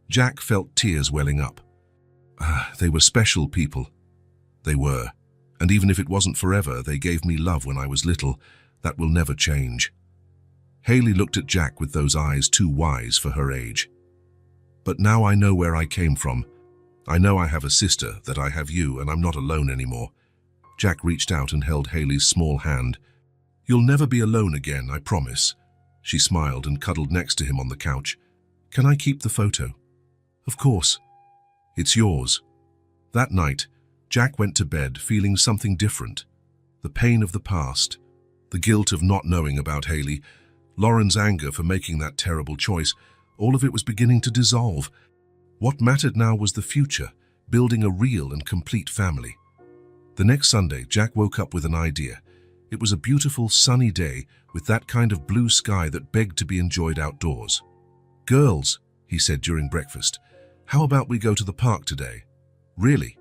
A: Jack felt tears welling up. They were special people. They were. And even if it wasn't forever, they gave me love when I was little. That will never change. Hayley looked at Jack with those eyes too wise for her age. "But now I know where I came from. I know I have a sister, that I have you, and I'm not alone anymore." Jack reached out and held Hayley's small hand. "You'll never be alone again, I promise." She smiled and cuddled next to him on the couch. "Can I keep the photo?" "Of course. It's yours." That night, Jack went to bed feeling something different. The pain of the past, the guilt of not knowing about Hayley, Lauren's anger for making that terrible choice, all of it was beginning to dissolve. What mattered now was the future, building a real and complete family. The next Sunday, Jack woke up with an idea. It was a beautiful, sunny day with that kind of blue sky that begged to be enjoyed outdoors. "Girls," he said during breakfast, How about we go to the park today? Really?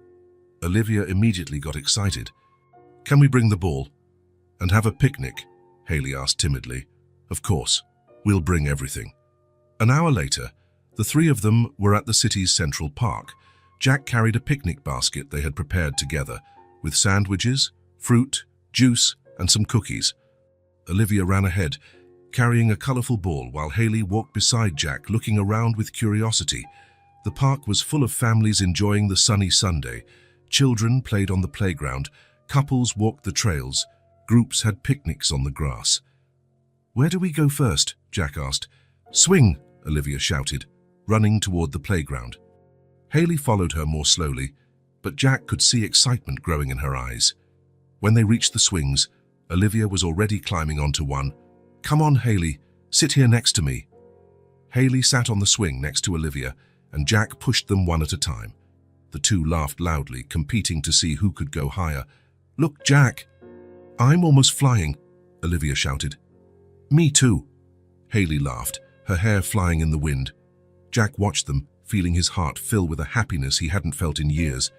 A: Olivia immediately got excited. Can we bring the ball? And have a picnic? Haley asked timidly. Of course, we'll bring everything. An hour later, the three of them were at the city's central park. Jack carried a picnic basket they had prepared together, with sandwiches, fruit, juice, and some cookies. Olivia ran ahead, carrying a colorful ball, while Haley walked beside Jack, looking around with curiosity. The park was full of families enjoying the sunny Sunday. Children played on the playground, couples walked the trails, groups had picnics on the grass. Where do we go first? Jack asked. Swing, Olivia shouted, running toward the playground. Haley followed her more slowly, but Jack could see excitement growing in her eyes. When they reached the swings, Olivia was already climbing onto one. Come on, Haley, sit here next to me. Haley sat on the swing next to Olivia, and Jack pushed them one at a time. The two laughed loudly, competing to see who could go higher. Look, Jack! I'm almost flying, Olivia shouted. Me too, Haley laughed, her hair flying in the wind. Jack watched them, feeling his heart fill with a happiness he hadn't felt in years.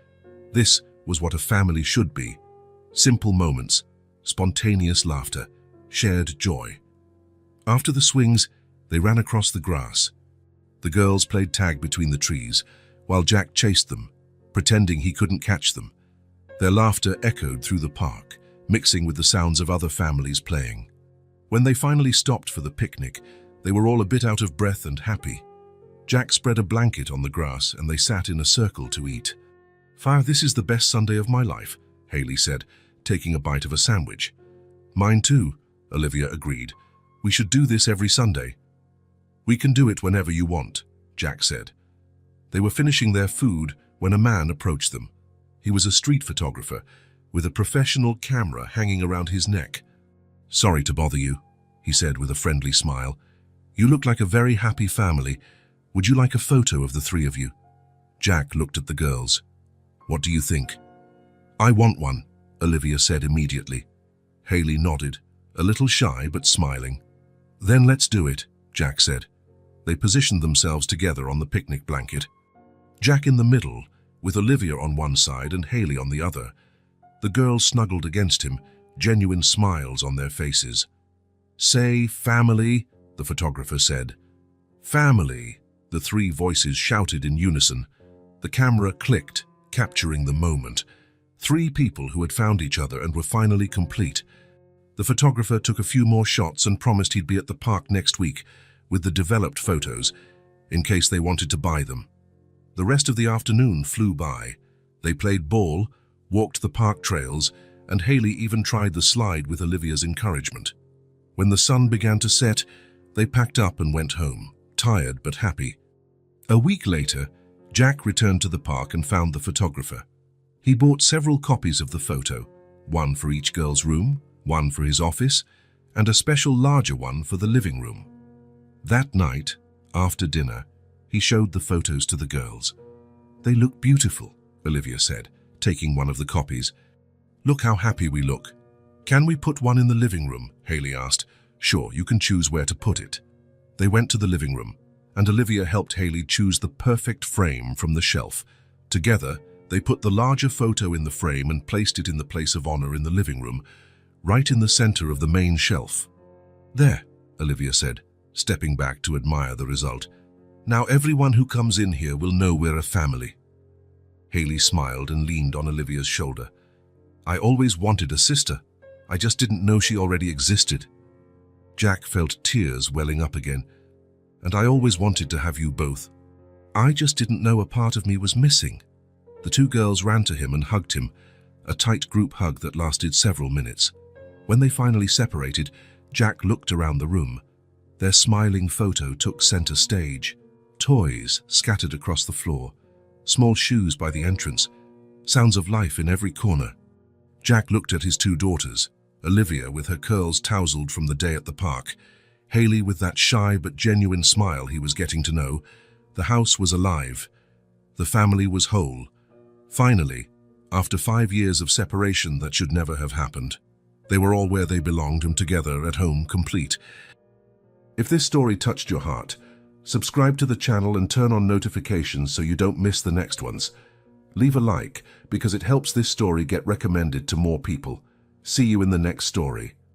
A: This was what a family should be. Simple moments, spontaneous laughter, shared joy. After the swings, they ran across the grass. The girls played tag between the trees, while Jack chased them, pretending he couldn't catch them. Their laughter echoed through the park, mixing with the sounds of other families playing. When they finally stopped for the picnic, they were all a bit out of breath and happy. Jack spread a blanket on the grass and they sat in a circle to eat. This is the best Sunday of my life, Haley said, taking a bite of a sandwich. Mine too, Olivia agreed. We should do this every Sunday. We can do it whenever you want, Jack said. They were finishing their food when a man approached them. He was a street photographer, with a professional camera hanging around his neck. Sorry to bother you, he said with a friendly smile. You look like a very happy family. Would you like a photo of the three of you? Jack looked at the girls. What do you think? I want one, Olivia said immediately. Haley nodded, a little shy but smiling. Then let's do it, Jack said. They positioned themselves together on the picnic blanket. Jack in the middle, with Olivia on one side and Haley on the other. The girls snuggled against him, genuine smiles on their faces. Say family, the photographer said. Family, the three voices shouted in unison. The camera clicked, capturing the moment. Three people who had found each other and were finally complete. The photographer took a few more shots and promised he'd be at the park next week with the developed photos, in case they wanted to buy them. The rest of the afternoon flew by. They played ball, walked the park trails, and Haley even tried the slide with Olivia's encouragement. When the sun began to set, they packed up and went home, tired but happy. A week later, Jack returned to the park and found the photographer. He bought several copies of the photo, one for each girl's room, one for his office, and a special larger one for the living room. That night, after dinner, he showed the photos to the girls. They look beautiful, Olivia said, taking one of the copies. Look how happy we look. Can we put one in the living room? Haley asked. Sure, you can choose where to put it. They went to the living room, and Olivia helped Haley choose the perfect frame from the shelf. Together, they put the larger photo in the frame and placed it in the place of honor in the living room, right in the center of the main shelf. There, Olivia said, stepping back to admire the result. Now everyone who comes in here will know we're a family. Haley smiled and leaned on Olivia's shoulder. I always wanted a sister. I just didn't know she already existed. Jack felt tears welling up again. And I always wanted to have you both. I just didn't know a part of me was missing. The two girls ran to him and hugged him, a tight group hug that lasted several minutes. When they finally separated, Jack looked around the room. Their smiling photo took center stage. Toys scattered across the floor, small shoes by the entrance, sounds of life in every corner. Jack looked at his two daughters, Olivia with her curls tousled from the day at the park, Haley with that shy but genuine smile he was getting to know. The house was alive. The family was whole. Finally, after 5 years of separation that should never have happened, they were all where they belonged and together at home, complete. If this story touched your heart, Subscribe to the channel and turn on notifications so you don't miss the next ones. Leave a like because it helps this story get recommended to more people. See you in the next story.